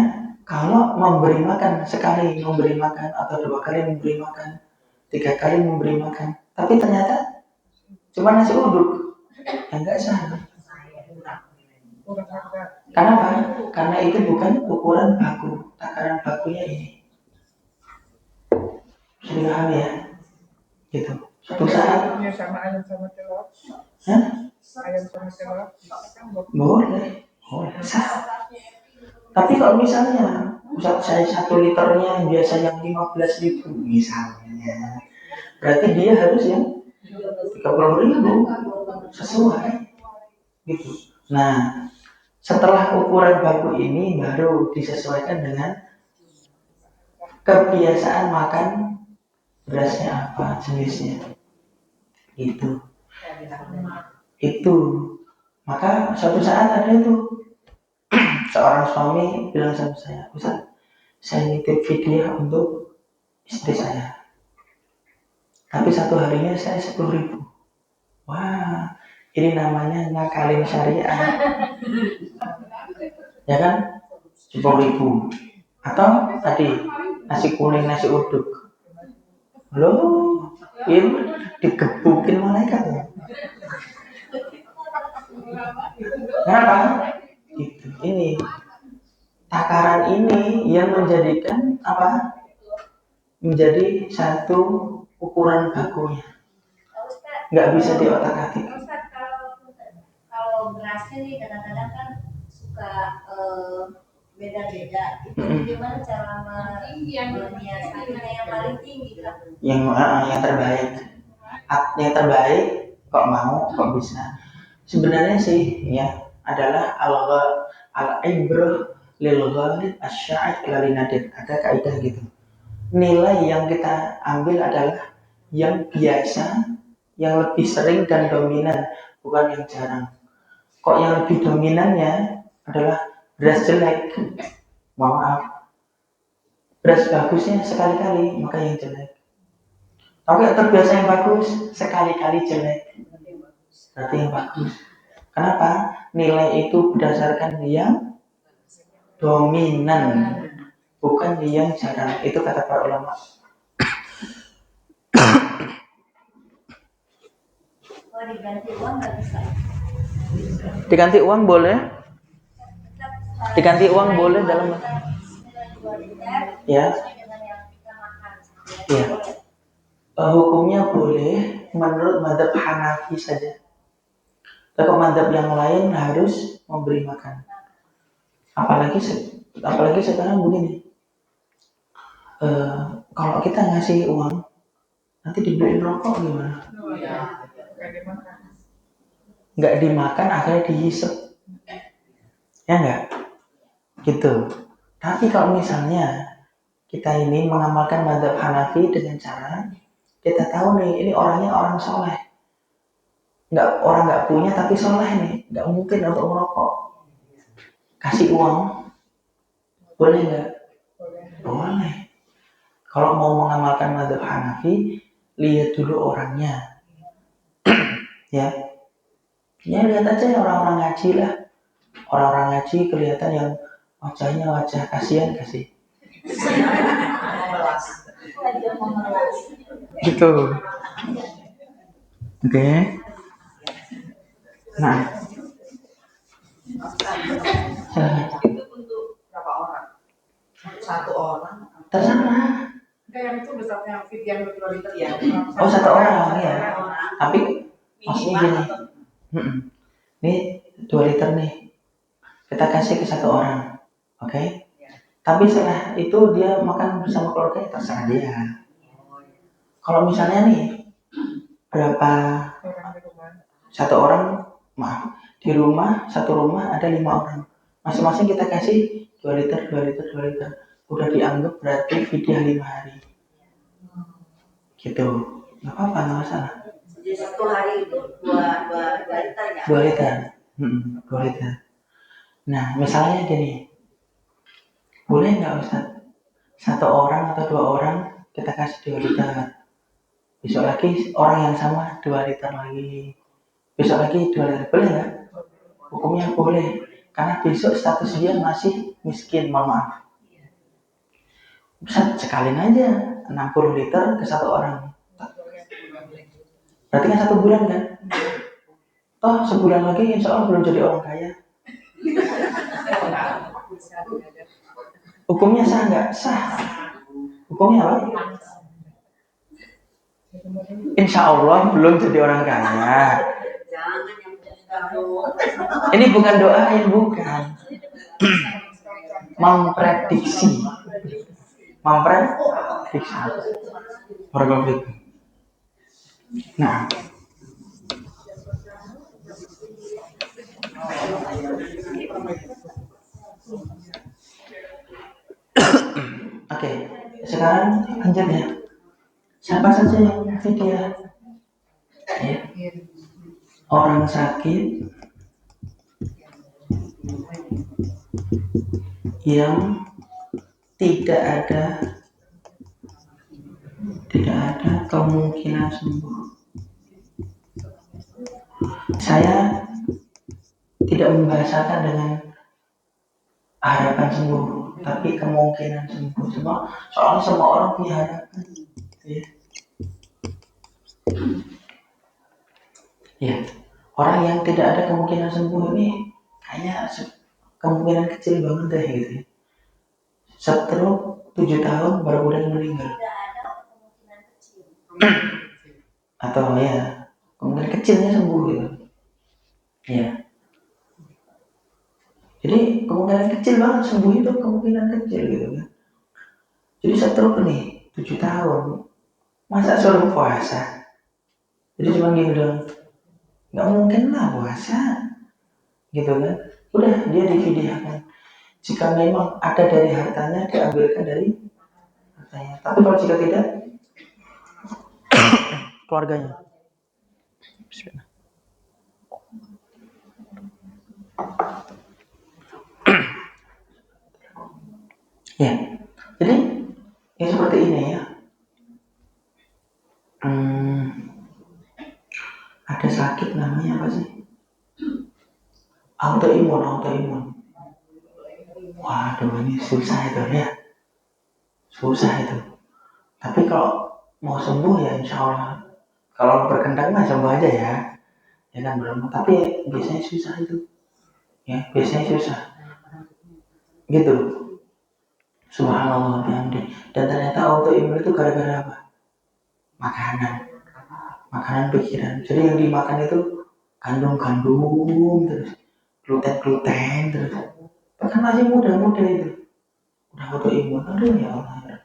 kalau memberi makan sekali memberi makan atau 2 kali memberi makan, 3 kali memberi makan, tapi ternyata cuma nasi uduk, ya enggak sah. Kenapa? Karena itu bukan ukuran baku. Takaran bakunya ini. Sudah paham ya? Gitu. Suatu saat. Sama ayam sama telur. Hah? Ayam sama telur. Boleh. Sah. Tapi kalau misalnya saya 1 liternya biasanya 15.000 misalnya, berarti dia harus yang 30.000 sesuai gitu. Nah, setelah ukuran baku ini baru disesuaikan dengan kebiasaan makan berasnya apa jenisnya gitu. Itu maka suatu saat ada itu seorang suami bilang sama saya, Ustaz, saya nitip video untuk istri saya, tapi satu harinya saya 10.000. Wah, ini namanya ngakalin syariah, ya kan? 10.000. Atau tadi nasi kuning, nasi uduk, loh, ini digebukin malaikat ya? Kenapa? Gitu. Ini takaran ini yang menjadikan apa? Menjadi satu ukuran bakunya. Nggak bisa diotak-atik. Kalau berasnya nih kadang-kadang kan suka beda-beda. Itu gimana cara menyiasatinya yang paling tinggi kan? Yang terbaik. Yang terbaik kok mau, kok bisa. Sebenarnya sih ya adalah al-ibrah lil ghalib asy-sya'id lil nadir. Ada kaidah gitu. Nilai yang kita ambil adalah yang biasa, yang lebih sering dan dominan, bukan yang jarang. Kok yang lebih dominannya adalah beras jelek, maaf, beras bagusnya sekali-kali, maka yang jelek. Tapi terbiasa yang bagus, sekali-kali jelek, berarti yang bagus. Kenapa? Nilai itu berdasarkan yang dominan, bukan yang jarang. Itu kata para ulama. Diganti uang nggak bisa? Diganti uang boleh. Diganti uang boleh dalam ya. Ya. Hukumnya boleh menurut mazhab Hanafi saja. Tapi mazhab yang lain harus memberi makan. Apalagi sekarang begini. Kalau kita ngasih uang, nanti dibeliin rokok gimana? Nggak dimakan, akhirnya dihisap. Ya nggak? Gitu. Tapi kalau misalnya kita ini mengamalkan mazhab Hanafi dengan cara kita tahu nih, ini orangnya orang soleh, orang nggak punya tapi soleh nih, nggak mungkin untuk merokok. Kasih uang, boleh nggak? Boleh. Kalau mau mengamalkan mazhab Hanafi, lihat dulu orangnya. Ya lihat aja ya orang-orang ngaji lah. Orang-orang ngaji kelihatan yang wajahnya wajah kasihan kasih. Gitu. Oke. Nah. Itu untuk berapa orang? Satu orang. Terserah. Yang itu besarnya yang 2 liter ya. Oh, satu orang ya. Tapi maksudnya gini. Ini 2 liter nih. Kita kasih ke satu orang. Oke? Tapi setelah itu dia makan bersama keluarga, terserah dia. Kalau misalnya nih berapa satu orang, maaf, di rumah satu rumah ada 5 orang, masing-masing kita kasih 2 liter. Udah dianggap berarti fidyah 5 hari. Gitu, nggak apa-apa, nggak masalah. Jadi satu hari itu 2 liter ya? 2 liter. 2 liter. Nah, misalnya gini, boleh nggak Ustaz? Satu orang atau 2 orang kita kasih 2 liter. Besok lagi orang yang sama 2 liter lagi. Besok lagi 2 liter. Boleh nggak? Hukumnya boleh. Karena besok status dia masih miskin, mohon maaf. Ustaz, sekalin aja 60 liter ke satu orang. Berarti kan 1 bulan kan? Toh sebulan lagi insya Allah belum jadi orang kaya. Hukumnya sah nggak? Sah. Hukumnya apa? Insya Allah belum jadi orang kaya. Ini bukan doa, yang bukan. Memprediksi. Nah, Oke, sekarang lanjut ya. Siapa saja yang fidyah? Ya. Orang sakit yang tidak ada kemungkinan sembuh. Saya tidak membahasakan dengan harapan sembuh, tapi kemungkinan sembuh. Soalnya semua orang punya harapan. Ya. Orang yang tidak ada kemungkinan sembuh ini kayaknya kemungkinan kecil banget deh gitu. Stroke 7 tahun baru udah meninggal. Tidak ada kemungkinan kecil. Atau ya kemungkinan kecilnya sembuh gitu. Ya. Jadi kemungkinan kecil banget sembuh itu kemungkinan kecil gitu kan. Jadi stroke nih 7 tahun, masa suruh puasa? Jadi cuma gini dong, nggak mungkin lah puasa, gitu kan? Udah dia difidyahkan. Jika memang ada dari hartanya diambilkan dari hartanya. Tapi kalau jika tidak, keluarganya. Bismillah. Ya, jadi ya seperti ini ya. Ada sakit namanya apa sih? Autoimun. Waduh, ini susah itu ya. Susah itu. Tapi kalau mau sembuh ya insya Allah. Kalau berkendang mah sembuh aja ya. Ya kan belum. Tapi biasanya susah itu. Ya, biasanya susah. Gitu. Subhanallah bihamdi. Dan ternyata autoimun itu gara-gara apa? Makanan pikiran. Jadi yang dimakan itu gandum terus gluten terus. Kan masih muda itu. Udah autoimun. Aduh ya Allah.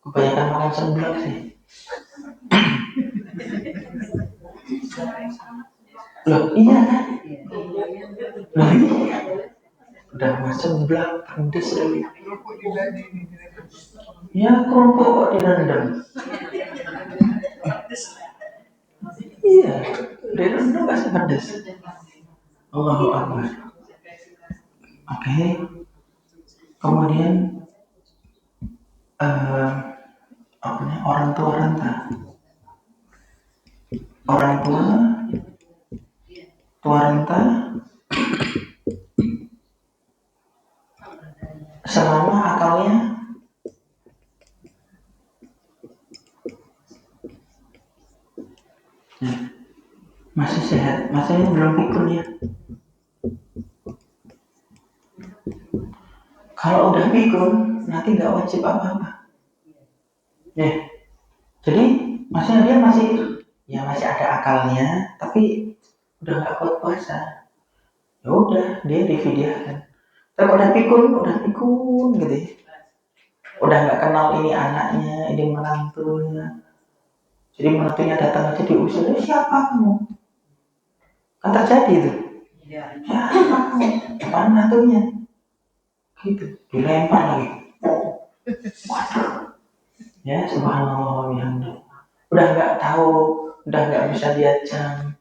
Kebanyakan makan seblak sih. Loh iya kan? Loh iya. Udah makan seblak pedes lagi. Ya kerupuk kok direndam. Iya, direndam kasih pedes. Allahu Akbar. Oke. Kemudian orang tua renta. Orang tua renta selama akalnya masih sehat, masih belum pikun ya. Kalau udah pikun nanti nggak wajib apa-apa. Ya, jadi maksudnya dia masih ada akalnya, tapi udah nggak kuat puasa. Ya udah dia difidyahkan. Tapi udah pikun gitu ya. Udah nggak kenal ini anaknya, ini menantunya. Jadi menantunya datang aja diusir, siapa kamu? Kan terjadi itu. Siapa kamu? Apa menantunya? Gitu, dilempar lagi. Waduh. Ya subhanallah bihamdi. Udah nggak bisa lihat jam,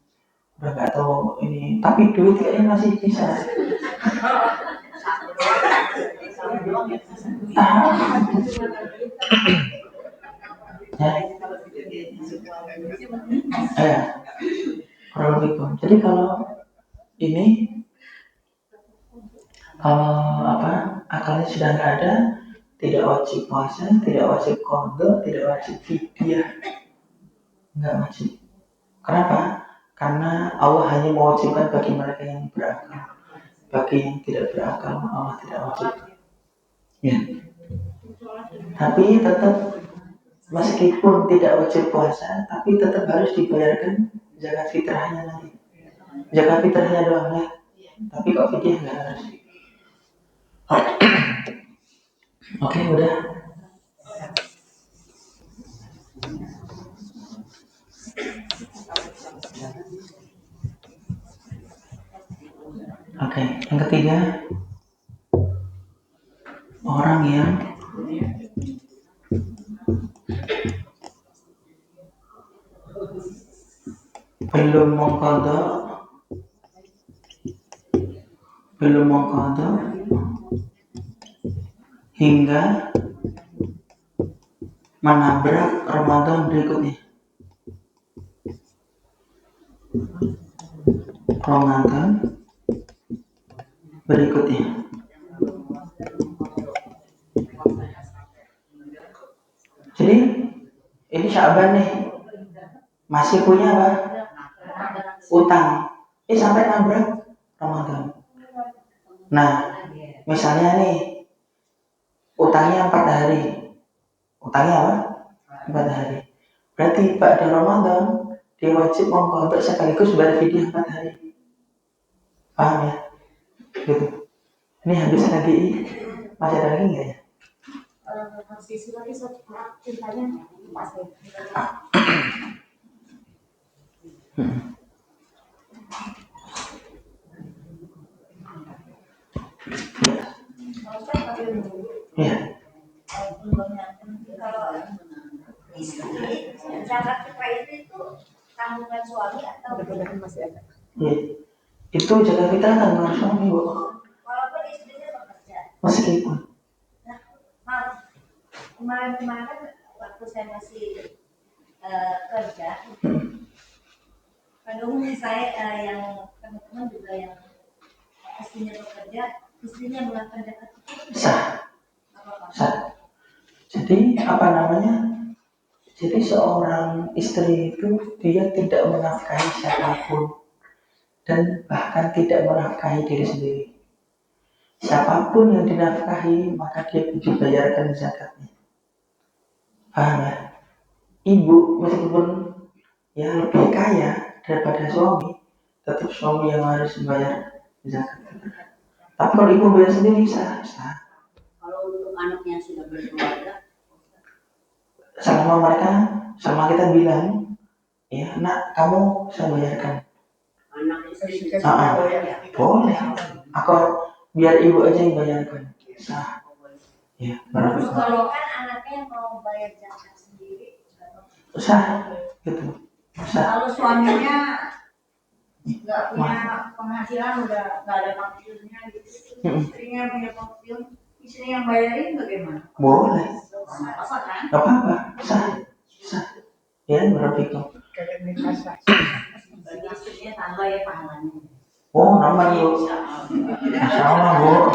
udah nggak tahu ini, tapi duit kayaknya masih bisa. Jadi kalau ini akalnya sudah nggak ada, tidak wajib puasa, tidak wajib qadha, tidak wajib fidyah, nggak wajib. Kenapa? Karena Allah hanya mewajibkan bagi mereka yang berakal. Bagi yang tidak berakal, Allah tidak wajib. Ya. Tapi tetap meskipun tidak wajib puasa, tapi tetap harus dibayarkan zakat fitrahnya nanti. Zakat fitrahnya doang ya. Tapi kok fidyah nggak harus. Oke, udah. Yang ketiga, orang yang belum mengkodok hingga menabrak Ramadan berikutnya. Jadi ini Sya'ban nih, masih punya apa? Utang. Sampai nabrak Ramadan. Nah, misalnya nih utangnya 4 hari. Utangnya apa? 4 hari. Berarti pada Ramadan dia wajib mengkodok sekaligus bayar fidyah 4 hari. Paham ya? Gitu. Ini habis lagi. Masih ada lagi nggak ya? Sisi lagi ceritanya pas ya. Kalau istri zakat fitrah itu tanggungan suami atau masih ada? Ya. Itu zakat fitrah tanggungan suami, Bu. Walaupun istrinya bekerja. Meskipun. Nah, kemarin waktu saya masih kerja, kadang saya yang teman-teman juga yang istrinya bekerja, istrinya melakukan zakat sah. Jadi Jadi seorang istri itu dia tidak menafkahi siapapun dan bahkan tidak menafkahi diri sendiri. Siapapun yang dinafkahi maka dia dibayarkan zakatnya. Paham ya? Ibu meskipun ya lebih kaya daripada suami, tetap suami yang harus membayar zakat. Tapi kalau ibu bayar sendiri sah. Kalau untuk anak yang sudah berkeluarga, sama kita bilang, ya nak kamu saya bayarkan. anak istri Boleh. Aku biar ibu aja yang bayarkan. Sah. Ya, terus kalau kan anaknya mau bayar zakat sendiri, sah, gitu. Sah. kalau suaminya nggak punya penghasilan, udah nggak ada penghasilannya gitu, istrinya punya penghasilan, istri yang bayarin bagaimana? Boleh. Apa kan? Gak apa-apa. Sah. Ya, berarti itu. Bagi istrinya tambah ya pahalanya. Oh, nambah Bu. Masya Allah Bu.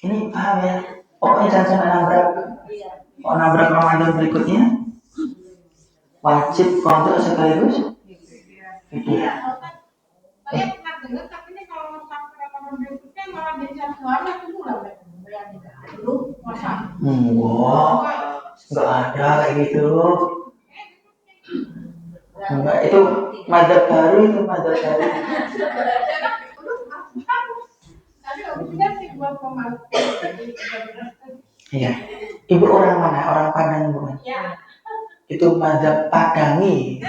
Ini paham ya? Pokoknya jangan sampai nabrak. Kalau nabrak Ramadan berikutnya, wajib kodok sekaligus. Iya. Saya pernah dengar, tapi ini kalau sampai Ramadan berikutnya malah jadi 1 hari 1 bulan dulu masa. Nggak ada kayak gitu. Enggak, itu madzhab baru itu. Iya. Ibu orang mana? Orang Padang bukan? Ya. Itu madzhab Padangi.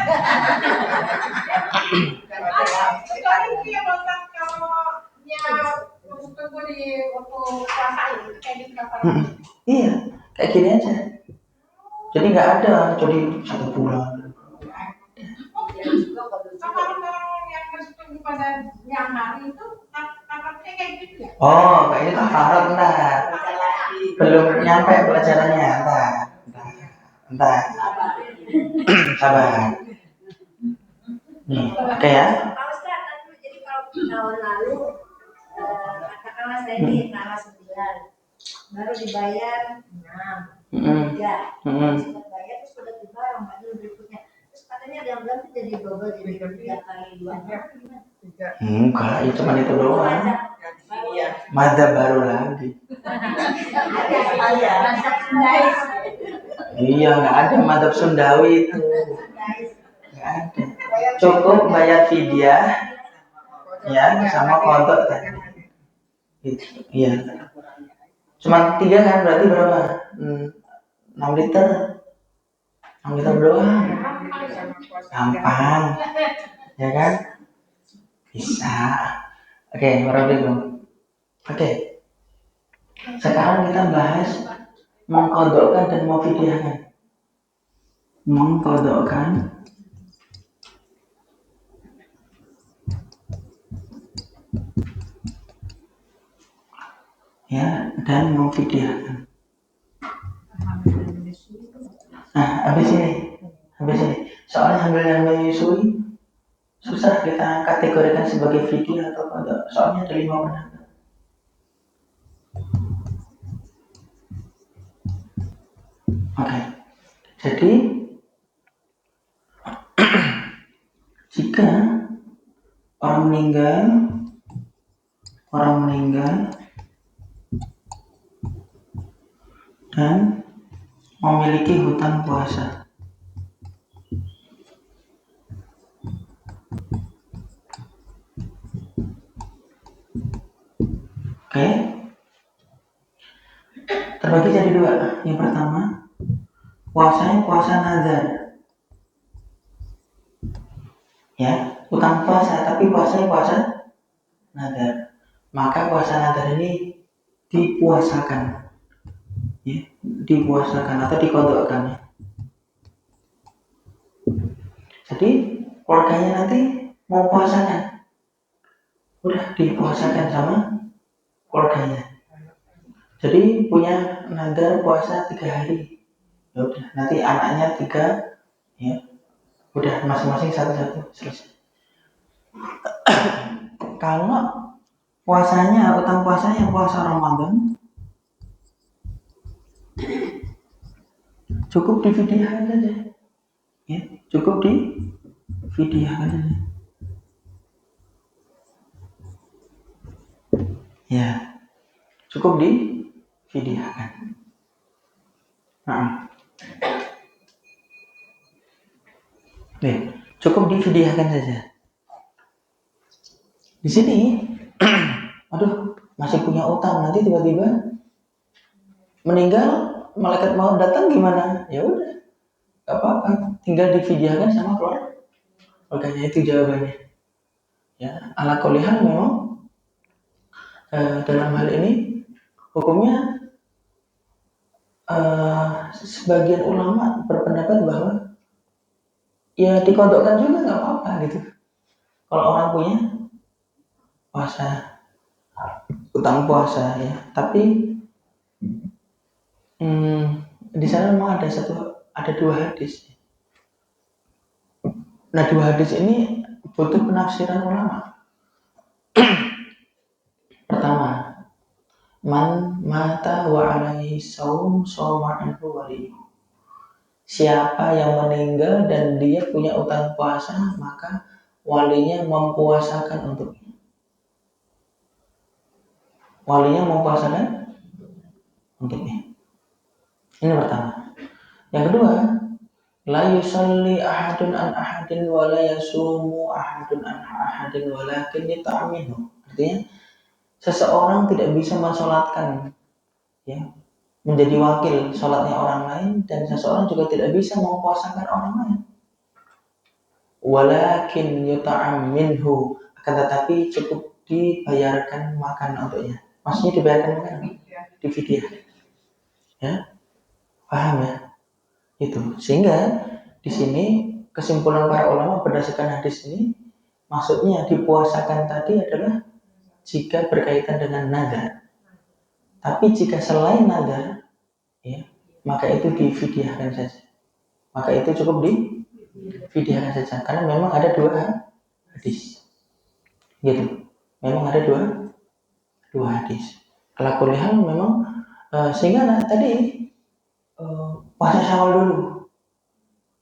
Kecuali dia masak kalau dia tunggu di waktu puasa ini kayak di kapal. Iya, kayak gini aja. Jadi nggak ada jadi 1 bulan. Kalau yang bersetuju pada yang hari itu kabarnya kayak gitu ya? Oh, kayak ini kafarat ntar. Belum nyampe pelajarannya, ntar. Sabar. Nih, oke ya. Pak Ustadz, jadi kalau tahun lalu katakanlah saya ini tanggal 9 baru dibayar 6 ya, sudah bayar terus sudah tiba Ramadan berikutnya, terus katanya ada yang bilang itu jadi double, jadi 3 kali 2. Enggak, itu cuma itu doang. Madzhab baru lagi. Iya, nggak ada madzhab Sundawi itu. Nggak ada. Cukup bayar fidyah, ya, sama kodok tadi. Iya. Cuma 3 kan, berarti berapa? 6 liter. 6 liter doang. Gampang, ya kan? Bisa. Oke, Warabikum. Oke, sekarang kita bahas mengkodokkan dan memfidyahkan. Mengkodokkan ya dan memfidyahkan. Nah, habis ini. Soalnya hamil dan menyusui susah kita kategorikan sebagai fidyah atau kodok. Soalnya ada 5 pendapat. Oke, jadi jika orang meninggal dan memiliki hutang puasa. Oke, terbagi jadi 2. Yang pertama, puasanya puasa nazar. Ya, hutang puasa tapi puasanya puasa nazar. Maka puasa nazar ini dipuasakan. Ya, dipuasakan atau dikodokkan. Ya. Jadi keluarganya nanti mau puasakan, udah dipuasakan sama keluarganya. Jadi punya nazar puasa 3 hari. Ya udah, nanti anaknya 3, ya. Udah masing-masing satu-satu selesai. Kalau puasanya, utang puasanya puasa Ramadan, cukup difidyahkan saja. Ya, cukup difidyahkan saja. Ya, cukup difidyahkan. Nah, cukup difidyahkan saja. Di sini, aduh, masih punya utang, nanti tiba-tiba meninggal, malaikat maut datang gimana? Ya udah, gak apa-apa, tinggal difidyahkan sama keluarganya, itu jawabannya. Ya, ala kulli hal memang dalam hal ini hukumnya sebagian ulama berpendapat bahwa ya dikodokkan juga nggak apa-apa gitu. Kalau orang punya puasa, utang puasa ya, tapi di sana memang ada 2 hadis. Nah, 2 hadis ini butuh penafsiran ulama. Pertama, man mata wa alaihi saum soma anhu wali. Siapa yang meninggal dan dia punya utang puasa, maka walinya mempuasakan untuknya. Walinya mempuasakan untuknya. Ini pertama. Yang kedua, la yusalli ahadun an ahadin wa la yasumu ahadun an ahadin walakin yata'aminu. Artinya seseorang tidak bisa mensolatkan, ya, menjadi wakil sholatnya orang lain, dan seseorang juga tidak bisa mempuasakan orang lain. Walakin yuta'am minhu, akan tetapi cukup dibayarkan makan untuknya. Maksudnya dibayarkan makan, difidyah. Ya, paham ya? Itu. Sehingga di sini kesimpulan para ulama berdasarkan hadis ini, maksudnya dipuasakan tadi adalah jika berkaitan dengan nazar. Tapi jika selain nazar, ya, maka itu difidyahkan saja. Maka itu cukup difidyahkan saja, karena memang ada 2 hadis. Gitu. Memang ada dua hadis. Ala kulli hal memang sehingga tadi puasa Syawal dulu.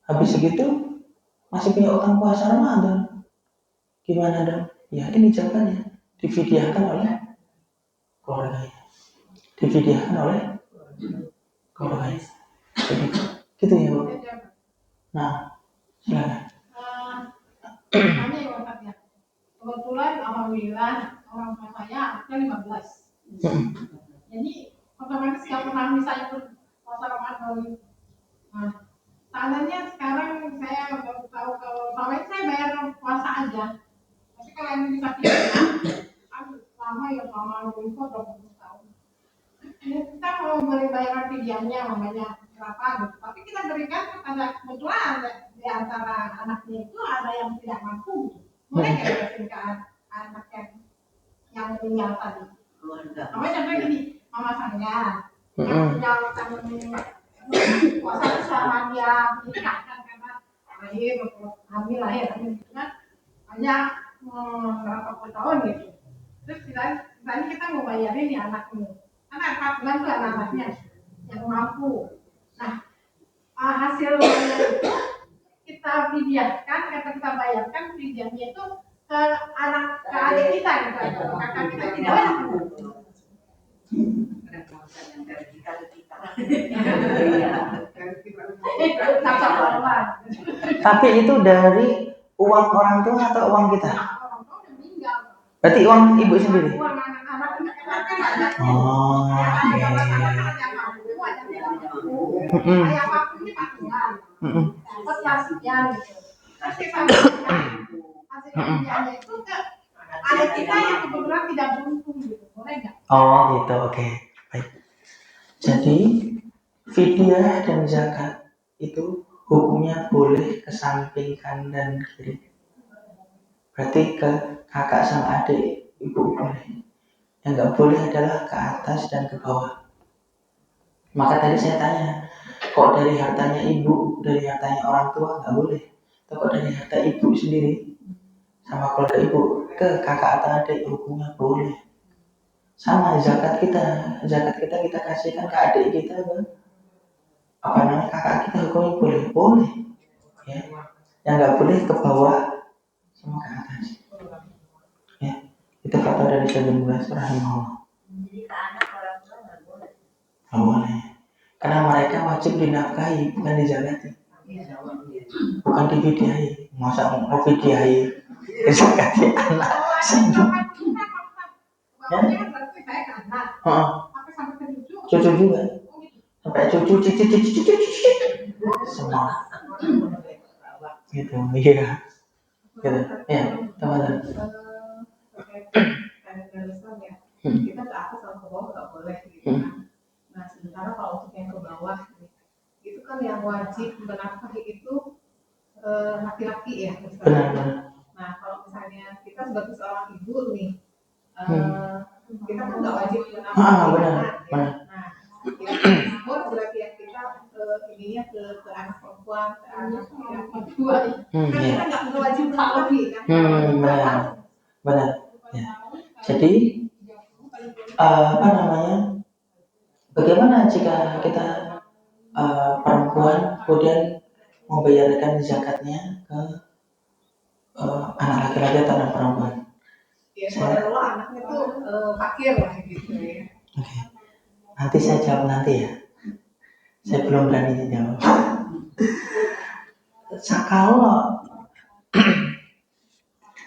Habis segitu masih punya utang puasa Ramadan. Gimana dong? Ya, ini jawabannya. Difidyahkan oleh keluarganya. Difidyahkan oleh keluarganya. Gitu ya, Bu. Nah, silakan. Tanya ya Pak ya. Kebetulan alhamdulillah orang tua saya anaknya 15. Jadi otomatis nggak pernah misalnya puasa Ramadan. Nah, Soalnya sekarang saya baru tahu kalau selama ini saya bayar puasa aja. Tapi kalau yang bisa kan lama ya lama info 20 tahun. Ini kita mau beri bayaran fidyahnya namanya berapa gitu. Tapi kita berikan kepada kebetulan ada di antara anaknya itu ada yang tidak mampu gitu. Boleh nggak dikasih ke anak yang meninggal tadi? Namanya contohnya gini, mama saya yang meninggalkan puasa selama dia menikah kan karena hamil lahir gitu kan hanya berapa puluh tahun gitu. Terus kita mau bayarin ya anaknya karena 4 bulan tuh anaknya yang mampu. Nah hasil itu kita fidyahkan, kita bayarkan fidyahnya itu ke adik kita gitu, kakak kita tidak ada. Tapi itu dari uang orang tua atau uang kita? Berarti uang ibu sendiri? Oh, oh gitu, oke. Baik. Jadi fidyah dan zakat itu hukumnya boleh ke samping kanan dan kiri. Berarti ke kakak sama adik ibu boleh. Yang nggak boleh adalah ke atas dan ke bawah. Maka tadi saya tanya, kok dari hartanya ibu, dari hartanya orang tua nggak boleh? Atau kok dari harta ibu sendiri sama keluarga ibu ke kakak atau adik hukumnya boleh? Sama zakat kita kita kasihkan ke adik kita, apa namanya kakak kita hukumnya boleh, ya. Yang nggak boleh ke bawah sama ke atas, ya. Itu kata dari Syekh rahimahullah. Jadi ke anak orang tua nggak boleh. Nggak boleh, karena mereka wajib dinafkahi, bukan dijagati, bukan difidyahi. Masa mau fidyahi zakati anak sendiri? Cucu juga, sampai cucu cici semua gitu, iya gitu ya teman-teman. Kita ke atas sama ke bawah nggak boleh gitu kan. Nah sementara kalau untuk yang ke bawah itu kan yang wajib menafkahi itu laki-laki ya misalnya. Nah kalau misalnya kita sebagai seorang ibu nih kita kan nggak wajib menafkahi anak ya. Nah kita berarti ya kita ininya ke anak perempuan, ke anak yang kedua kan kita nggak wajib lebih kan. Benar ya. Jadi apa namanya, bagaimana jika kita perempuan kemudian membayarkan zakatnya ke anak laki-laki atau anak perempuan? Ya kalau anaknya tuh fakir lah gitu ya. Oke. Nanti saya jawab nanti ya. Saya belum berani jawab.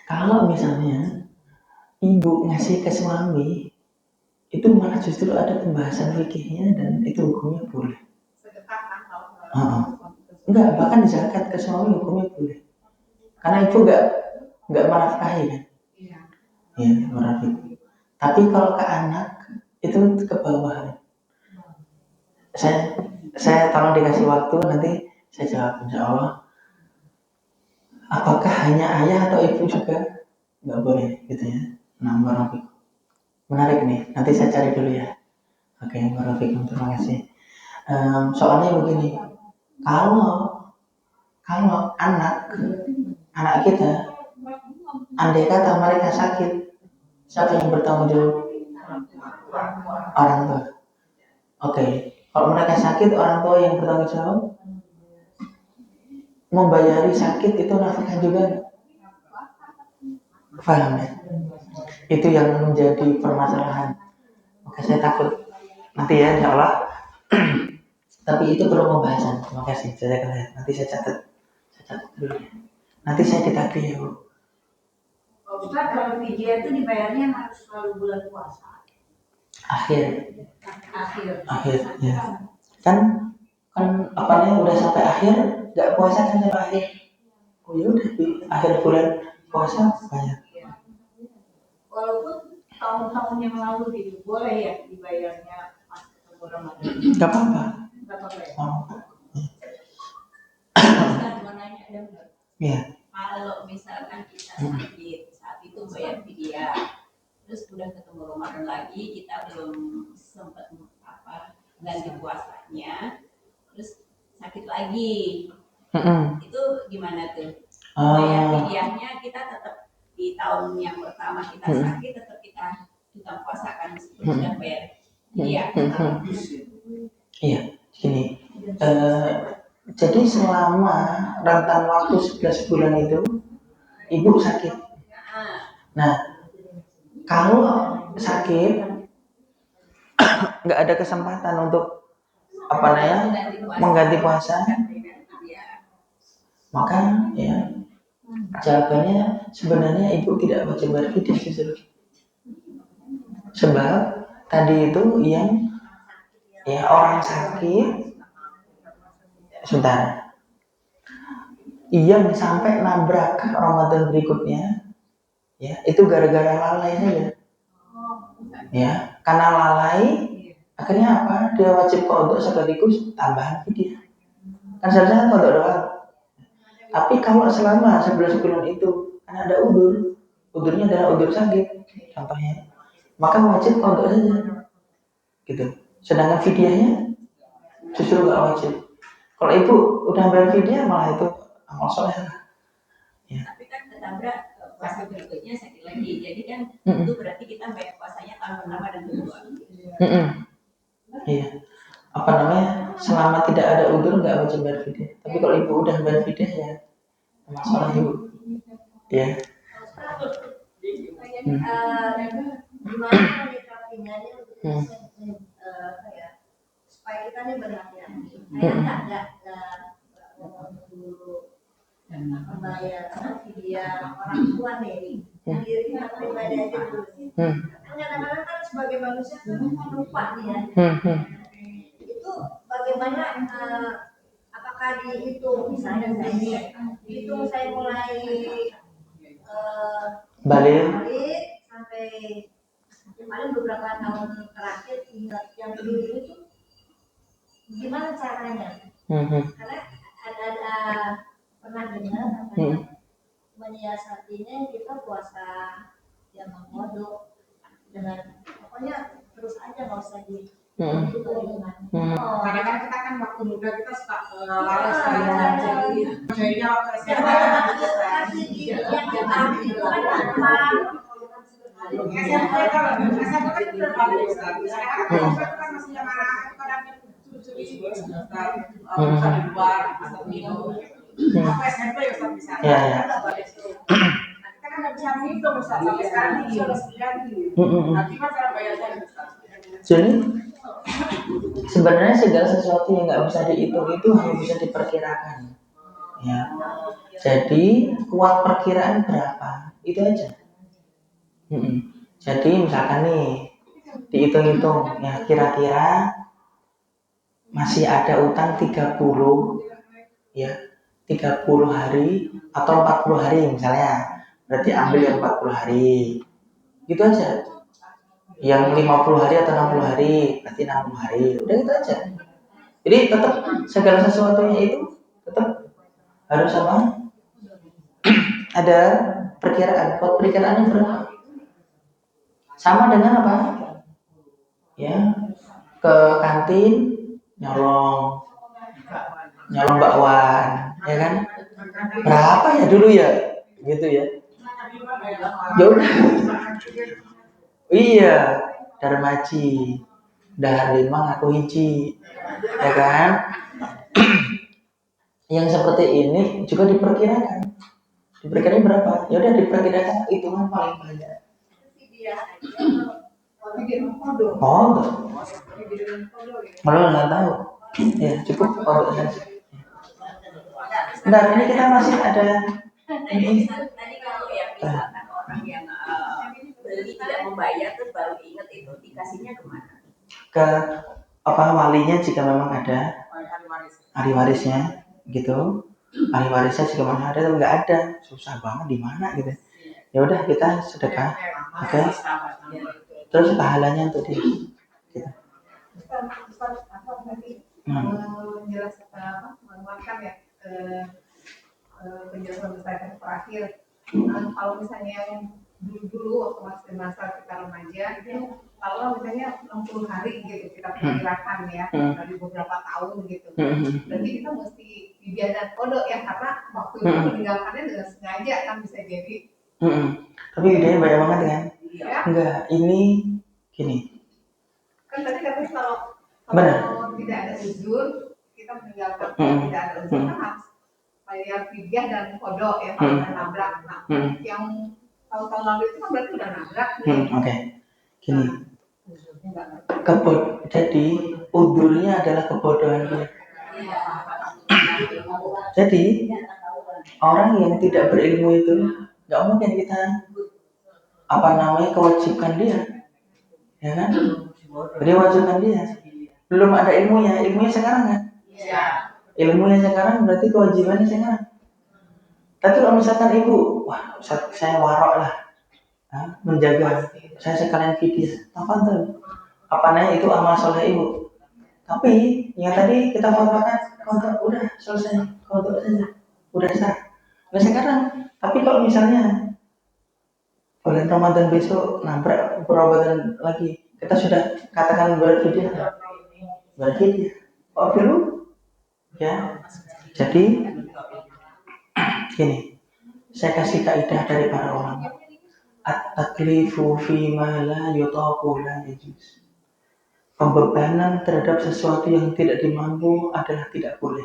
Kalau misalnya ibu ngasih ke suami, itu malah justru ada pembahasan fikihnya dan itu hukumnya boleh. Enggak, bahkan zakat ke suami hukumnya boleh. Karena ibu enggak menafkahi kan? Iya, menafkahi. Tapi kalau ke anak itu ke bawah. Saya tolong dikasih waktu, nanti saya jawab insya Allah. Apakah hanya ayah atau ibu juga nggak boleh gitu ya? Nah, barakallahu. Menarik nih, nanti saya cari dulu ya. Oke, barakallahu, terima kasih. Soalnya begini, kalau anak kita, andai kata mereka sakit, siapa yang bertanggung jawab? Orang tua. Oke, kalau mereka sakit, orang tua yang bertanggung jawab. Membayari sakit itu nafkah juga. Paham ya? Itu yang menjadi permasalahan. Maka saya takut nanti ya insya Allah. Tapi itu perlu pembahasan. Terima kasih. Nanti saya catat dulu ya. Nanti saya ditagih ya Bu. Ustaz, kalau fidyah itu dibayarnya harus selalu bulan puasa. Akhir ya. Kan kan udah sampai akhir, nggak puasa kan sampai akhir. Oh ya udah di akhir bulan puasa bayar. Walaupun tahun-tahun yang lalu boleh ya dibayarnya pas ketemu Ramadan. Nggak apa-apa. Nggak apa-apa ya. Mau nanya ada nggak? Iya. Kalau misalkan kita sakit saat itu bayar fidyah, terus udah ketemu Ramadan lagi, kita belum sempat ganti puasanya, terus sakit lagi, itu gimana tuh? Bayar fidyahnya kita tetap di tahun yang pertama kita sakit tetap kita puasakan meskipun sudah bayar fidyah. Iya, gini. Jadi selama rentan waktu 11 bulan itu ibu sakit. Nah, kalau sakit nggak ada kesempatan untuk mengganti puasa, maka ya jawabannya sebenarnya ibu tidak wajib bayar fidyah justru. Sebab tadi itu yang orang sakit sebentar, yang sampai nabrak Ramadan berikutnya, ya itu gara-gara lalai saja. Ya, karena lalai, akhirnya apa? Dia wajib qadha sekaligus tambahan fidyah. Kan seharusnya qadha doang. Tapi kalau selama 11 bulan itu kan ada udurnya adalah udur sakit, contohnya, maka wajib qadha saja. Gitu. Sedangkan fidyahnya justru nggak wajib. Kalau ibu udah bayar fidyah malah itu amal soleh lah. Ya. Tapi kan ketabrak puasa berikutnya sakit lagi, jadi kan itu berarti kita bayar puasanya tahun pertama dan kedua. Iya. Selama tidak ada udur nggak wajib bayar fidyah. Tapi kalau ibu udah bayar fidyah ya amal soleh ibu. Ya. Gimana menyikapinya supaya kita nih berhati-hati. Saya nggak dulu membayar fidyah orang tua nih, sendiri nggak pribadi aja dulu. Kadang-kadang kan sebagai manusia kan lupa nih ya. Itu bagaimana? Apakah dihitung misalnya dihitung saya mulai balik sampai paling beberapa tahun terakhir yang dulu itu gimana caranya? Karena ada pernah dengar menyiasatinya kita puasa yang mengkodok dengan pokoknya terus aja nggak usah di Kadang-kadang kita kan waktu muda kita suka lalas jadinya waktu SMA jadi sebenarnya segala sesuatu yang nggak bisa dihitung itu hanya bisa diperkirakan. Ya. Jadi kuat perkiraan berapa itu aja. Jadi misalkan nih dihitung-hitung ya kira-kira masih ada utang 30 ya 30 hari atau 40 hari misalnya, berarti ambil yang 40 hari gitu aja. Yang 50 hari atau 60 hari berarti 60 hari, udah gitu aja. Jadi tetap segala sesuatunya itu tetap harus ada perkiraan. Perkiraannya berapa? Sama dengan apa? Ya, ke kantin nyolong bakwan, ya kan? Berapa ya dulu ya? Gitu ya. Jauh. Iya, Darmaji, dahar 5 ngaku hiji, ya kan? Yang seperti ini juga diperkirakan. Diperkirakan berapa? Ya udah diperkirakan hitungan paling banyak. Oh, malah nggak tahu. Ya cukup kalau saja. Nah, ini kita masih ada ini. Tadi kalau yang misalkan orang yang beli tidak membayar terus baru ingat itu dikasihnya kemana? Ke walinya jika memang ada. ahli warisnya gitu. Ahli warisnya jika mana ada, tapi nggak ada, susah banget di mana gitu. Ya udah kita sedekah, oke. Terus pahalanya untuk dia. Gitu. Menguatkan ya penjelasan saya terakhir. Kalau misalnya yang dulu waktu masih masa kita remaja itu kalau misalnya 60 hari gitu kita perkirakan ya dari beberapa tahun gitu. Berarti kita mesti dibiarkan kodok ya karena waktu itu meninggalkannya dengan sengaja kan bisa jadi. Tapi idenya banyak banget kan? Ya? Enggak, ini gini. Kan tadi katanya kalau tidak ada uzur kita meninggalkan tidak ada uzur kan harus bayar fidyah dan kodok ya kalau udah nabrak. Nah, yang tahun-tahun lalu itu kan berarti udah nabrak nih. Oke. Gini. Jadi udurnya adalah kebodohan dia. Jadi orang yang tidak berilmu itu nggak mungkin kita kewajibkan dia, ya kan? Jadi wajibkan dia. Belum ada ilmunya sekarang kan? Ilmunya sekarang berarti kewajibannya sekarang. Tapi kalau misalkan ibu, wah saya warok lah, menjaga, saya sekalian fidyah, apa namanya itu amal soleh ibu. Tapi yang tadi kita fatwakan kodok udah selesai, kodok saja, udah sah. Nah sekarang, tapi kalau misalnya bulan Ramadan besok nabrak perobatan lagi, kita sudah katakan berfidyah, kok dulu? Ya, jadi gini, saya kasih kaidah dari para ulama. At-taklifu fima la yutaqu la yajuz. Pembebanan terhadap sesuatu yang tidak dimampu adalah tidak boleh.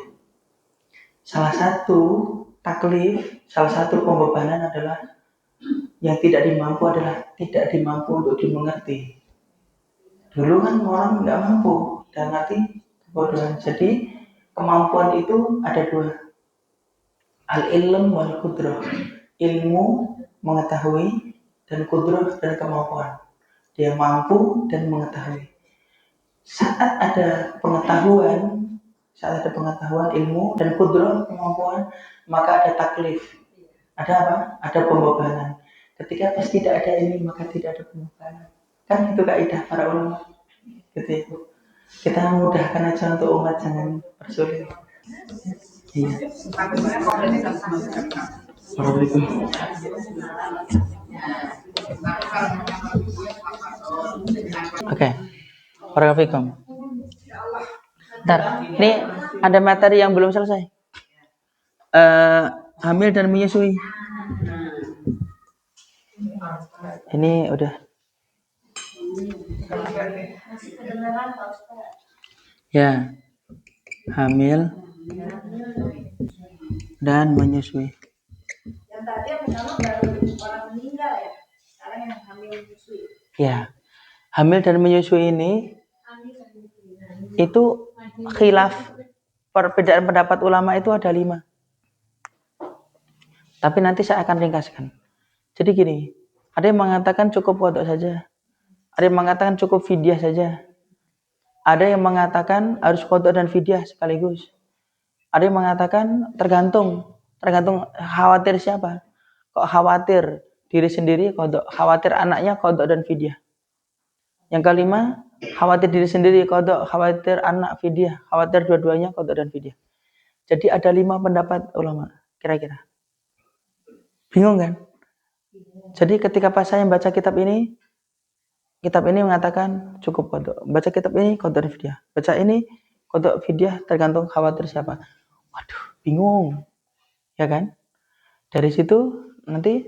Salah satu taklif, salah satu pembebanan adalah yang tidak dimampu adalah tidak dimampu untuk dimengerti. Dulu kan orang nggak mampu dan nanti kebodohan. Jadi kemampuan itu ada dua, al-ilm wal qudrah. Ilmu mengetahui dan qudrah dan kemampuan. Dia mampu dan mengetahui. Saat ada pengetahuan, ilmu dan qudrah kemampuan, maka ada taklif. Ada apa? Ada pembebanan. Ketika pas tidak ada ini, maka tidak ada pembebanan. Kan itu kaidah para ulama. Gitu ya. Kita mudahkan aja untuk umat, jangan persulit. Iya. Oke. Barakallahu. Bentar, ini ada materi yang belum selesai. Hamil dan menyusui. Ini udah. Ya, hamil dan menyusui. Yang tadi yang pertama baru orang meninggal ya, sekarang yang hamil menyusui. Ya, hamil dan menyusui ini itu khilaf, perbedaan pendapat ulama itu ada 5. Tapi nanti saya akan ringkaskan. Jadi gini, ada yang mengatakan cukup qadha saja, ada yang mengatakan cukup fidyah saja, ada yang mengatakan harus qadha dan fidyah sekaligus, ada yang mengatakan tergantung khawatir siapa. Kok khawatir diri sendiri qadha, khawatir anaknya qadha dan fidyah. Yang kelima, khawatir diri sendiri qadha, khawatir anak fidyah, khawatir dua-duanya qadha dan fidyah. Jadi ada 5 pendapat ulama kira-kira. Bingung kan? Jadi ketika pas saya baca kitab ini mengatakan cukup qadha. Baca kitab ini qadha dan fidyah. Baca ini qadha fidyah tergantung khawatir siapa. Waduh, bingung. Ya kan? Dari situ nanti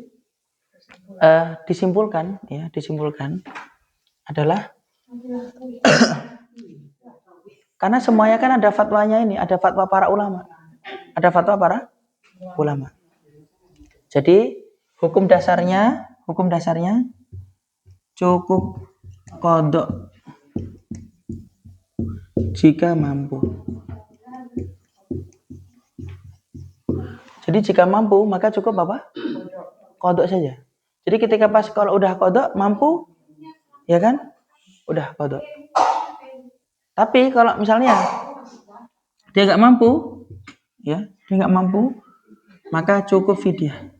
disimpulkan adalah karena semuanya kan ada fatwanya ini, ada fatwa para ulama. Ada fatwa para ulama. Jadi hukum dasarnya cukup qadha jika mampu. Jadi jika mampu maka cukup apa? Qadha saja. Jadi ketika pas kalau udah qadha mampu, ya kan? Udah qadha. Tapi kalau misalnya dia nggak mampu, ya, dia nggak mampu, maka cukup fidyah.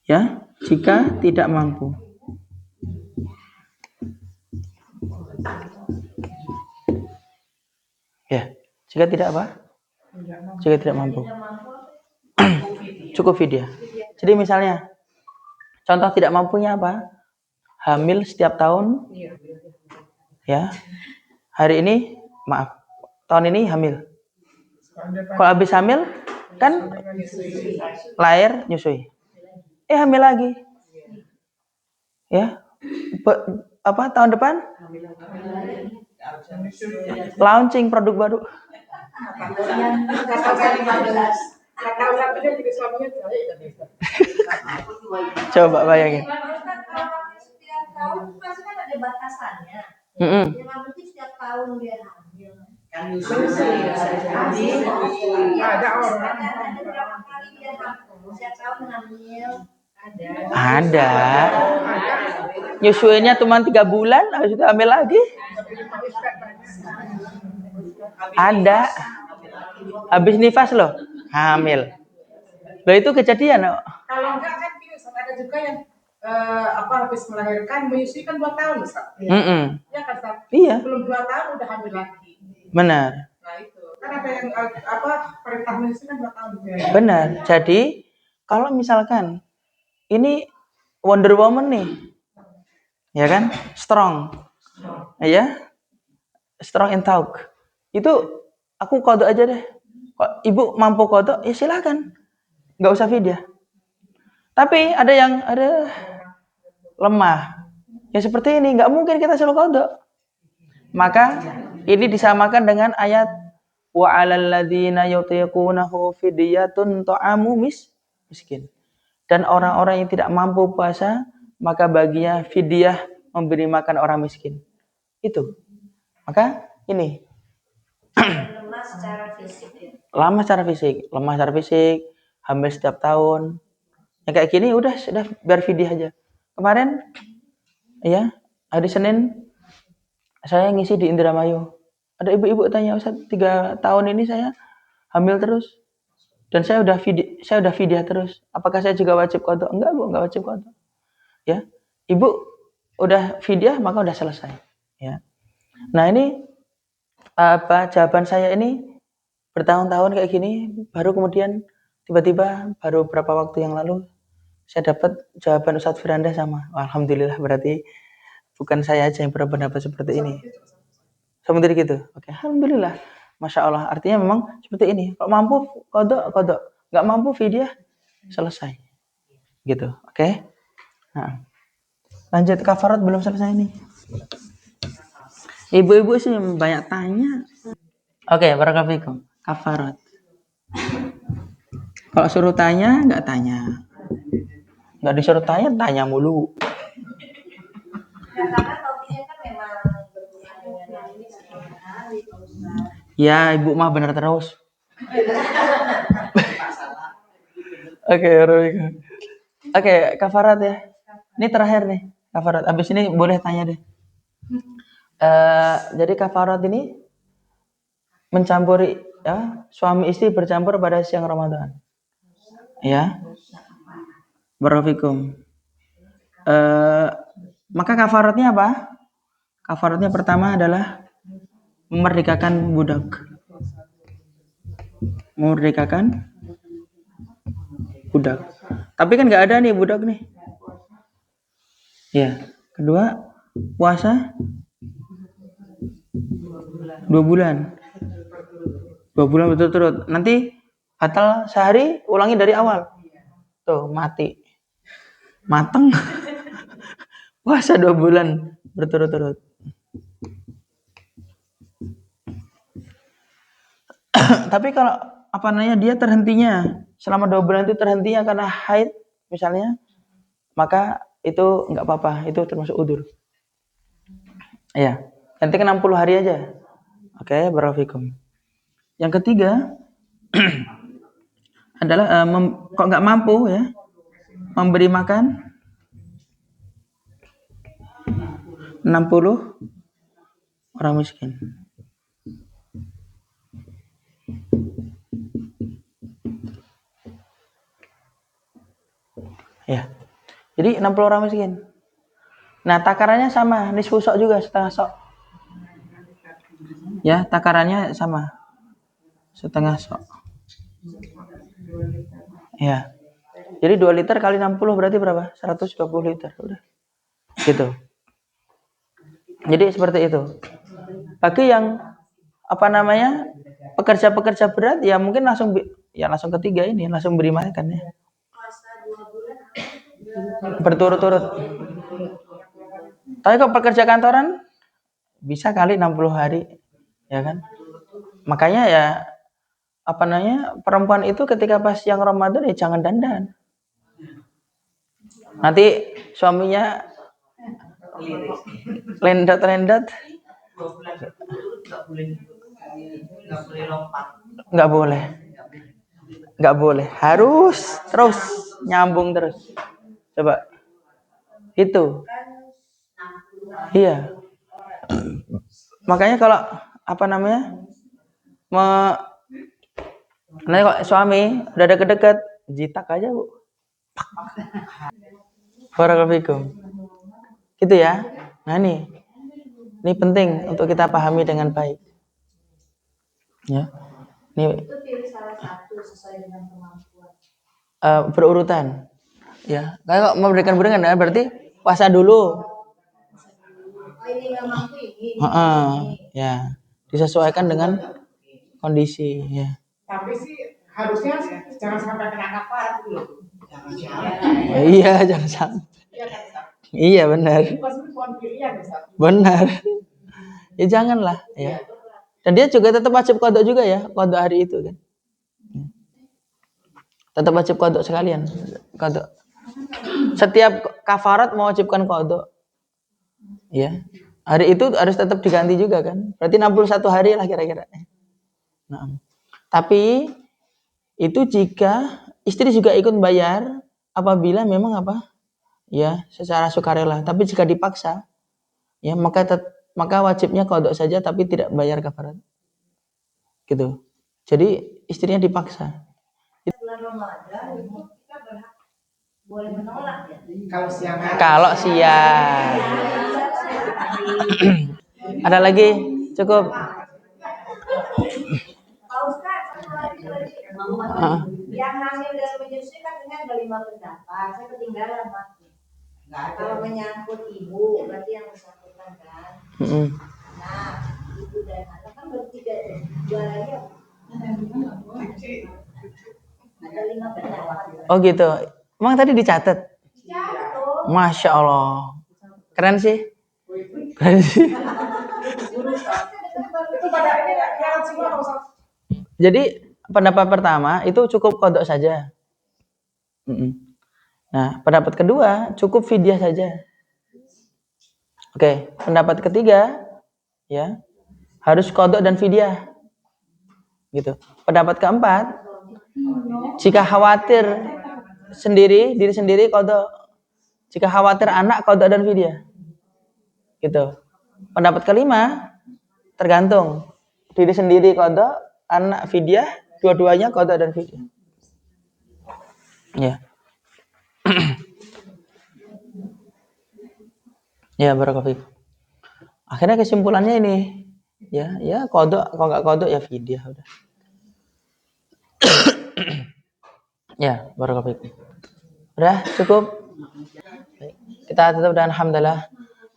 Ya, jika tidak mampu. Ya, jika tidak apa? Jika tidak mampu. Cukup fidyah. Jadi misalnya, contoh tidak mampunya apa? Hamil setiap tahun. Ya. Hari ini, maaf, tahun ini hamil. Kalau habis hamil, kan lahir nyusui. Hamil lagi. Ya. Tahun depan? Launching produk baru. Coba bayangin. Setiap tahun pasti kan ada batasannya. Yang penting setiap tahun dia hamil. Ada orang. Ada berapa kali dia hamil? Setiap tahun hamil. Ada. Nyusuinnya cuma 3 bulan, habis itu hamil lagi. Ada. Habis nifas loh, hamil. Loh itu kejadian loh. Kalau enggak kan ada juga yang habis melahirkan menyusui kan 2 tahun, Ustaz. Ya kan, Ustaz? Iya. Belum 2 tahun udah hamil lagi. Benar. Nah itu. Kan ada yang perintah menyusui kan 2 tahun. Benar. Jadi kalau misalkan ini Wonder Woman nih. Ya kan? Strong. Ya. Strong in talk. Itu aku kodok aja deh. Kok ibu mampu kodok, ya silakan. Nggak usah fidyah. Tapi ada yang lemah. Ya seperti ini, nggak mungkin kita suruh kodok. Maka ini disamakan dengan ayat wa 'alal ladzina yutiqunahu fidyatun ta'amu miskin. Dan orang-orang yang tidak mampu puasa, maka baginya fidyah memberi makan orang miskin. Itu. Maka ini lemah secara fisik. Lemah secara fisik, hamil setiap tahun. Yang kayak gini udah biar fidyah aja. Kemarin ya, hari Senin saya ngisi di Indramayu. Ada ibu-ibu tanya, "Ustaz, 3 tahun ini saya hamil terus. Dan saya udah fidyah terus. Apakah saya juga wajib qadha?" Enggak, Bu, enggak wajib qadha. Ya. Ibu udah fidyah maka udah selesai, ya. Nah, ini jawaban saya ini bertahun-tahun kayak gini, baru kemudian tiba-tiba baru beberapa waktu yang lalu saya dapat jawaban Ustadz Firanda sama. Alhamdulillah, berarti bukan saya aja yang berpendapat seperti ini. Seperti gitu. Oke, alhamdulillah. Masya Allah. Artinya memang seperti ini. Kalau mampu kodok. Nggak mampu fidyah, selesai. Gitu. Oke. Nah, lanjut kafarat belum selesai nih. Ibu-ibu sih banyak tanya. Oke, barakallahu kafarat. Kalau suruh tanya, nggak tanya. Nggak disuruh tanya mulu. Karena topiknya kan memang berhubungan dengan ini sekali, Pak Ustaz. Ya, Ibu mah benar terus. Oke, kafarat ya. Ini terakhir nih, kafarat. Abis ini boleh tanya deh. Jadi kafarat ini mencampuri, ya, suami istri bercampur pada siang Ramadan. Ya. Barafikum. Maka kafaratnya apa? Kafaratnya pertama adalah memerdekakan budak. Tapi kan nggak ada nih budak nih. Ya. Kedua, puasa 2 bulan. 2 bulan berturut-turut. Nanti batal sehari, ulangi dari awal. Tuh, mati. Mateng. Puasa 2 bulan berturut-turut. Tapi kalau dia terhentinya selama 2 bulan itu terhentinya karena haid misalnya, maka itu nggak apa-apa, itu termasuk udzur. Ya, nanti kan 60 hari aja. Oke, barafikum. Yang ketiga adalah kok nggak mampu ya, memberi makan 60 orang miskin. Ya. Jadi 60 orang miskin. Nah, takarannya sama, nisfu sok juga, setengah sok. Ya, takarannya sama. Setengah sok. Ya. Jadi 2 liter kali 60 berarti berapa? 120 liter. Udah. Gitu. Jadi seperti itu. Bagi yang pekerja-pekerja berat ya mungkin langsung ketiga ini langsung beri makan ya. Berturut-turut. Tapi kalau pekerja kantoran bisa kali 60 hari, ya kan? Makanya ya perempuan itu ketika pas yang Ramadan ya jangan dandan. Nanti suaminya lendat-lendat. Nggak boleh. Harus terus nyambung terus. Coba. Itu. Iya. Makanya kalau nanti kalau suami udah deket-deket, jitak aja, Bu. Barakallahu. Gitu ya. Nah ini penting untuk kita pahami dengan baik. Ya. Ini Itu pilih salah satu sesuai dengan kemampuan. Berurutan. Ya. Kalau memberikan ya berarti puasa dulu. Ini nggak mampu ini. Ya. Disesuaikan dengan kondisi ya. Tapi sih harusnya jangan sampai kena kafarat dulu. Iya, jangan sampai. Iya benar. Benar. Ya janganlah ya. Dan dia juga tetap wajib qada juga ya, qada hari itu kan. Tetap wajib qada sekalian. Qada. Setiap kafarat mewajibkan qada. Ya. Hari itu harus tetap diganti juga kan. Berarti 61 hari lah kira-kira. Nah. Tapi itu jika istri juga ikut bayar apabila memang ya secara sukarela. Tapi jika dipaksa ya maka wajibnya qada saja tapi tidak bayar kafarat. Gitu. Jadi istrinya dipaksa. Bulan Ramadan itu kita berhak boleh menolak ya. Kalau siang. Ada lagi? Cukup. Pak Ustaz, yang hamil dan menyusui kan dengan ada 5 pendapat. Saya ketinggalan Pak. Kalau menyangkut ibu berarti yang bersangkutan kan. Nah, ibu dan anak kan baru 3 lagi. Ada 5 pendapat. Oh gitu. Emang tadi dicatat? Masya Allah. Keren sih. Jadi pendapat pertama itu cukup qada saja. Nah, pendapat kedua cukup fidyah saja. Oke, pendapat ketiga ya harus qada dan fidyah. Gitu. Pendapat keempat jika khawatir diri sendiri qada. Jika khawatir anak qada dan fidyah. Gitu. Pendapat kelima tergantung diri sendiri qada, anak fidyah, dua-duanya qada dan fidyah. Ya. Ya barakallahu. Akhirnya kesimpulannya ini ya qada, kalau enggak qada ya fidyah udah. Ya barakallahu. Udah cukup. Baik. Kita tutup dengan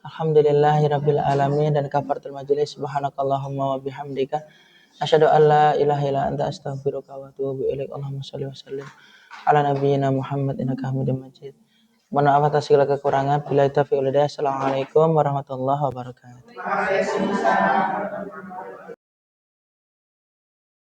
alhamdulillahirabbil alamin dan kafaratul majelis subhanakallahumma wa bihamdika asyhadu an la ilaha illa anta astaghfiruka wa atubu ilaik. Allahumma shalli wa sallim ala nabiyyina Muhammad innaka Hamidum Majid. Mohon maaf atas segala kekurangan. Billahi taufiq wal hidayah. Assalamualaikum warahmatullahi wabarakatuh.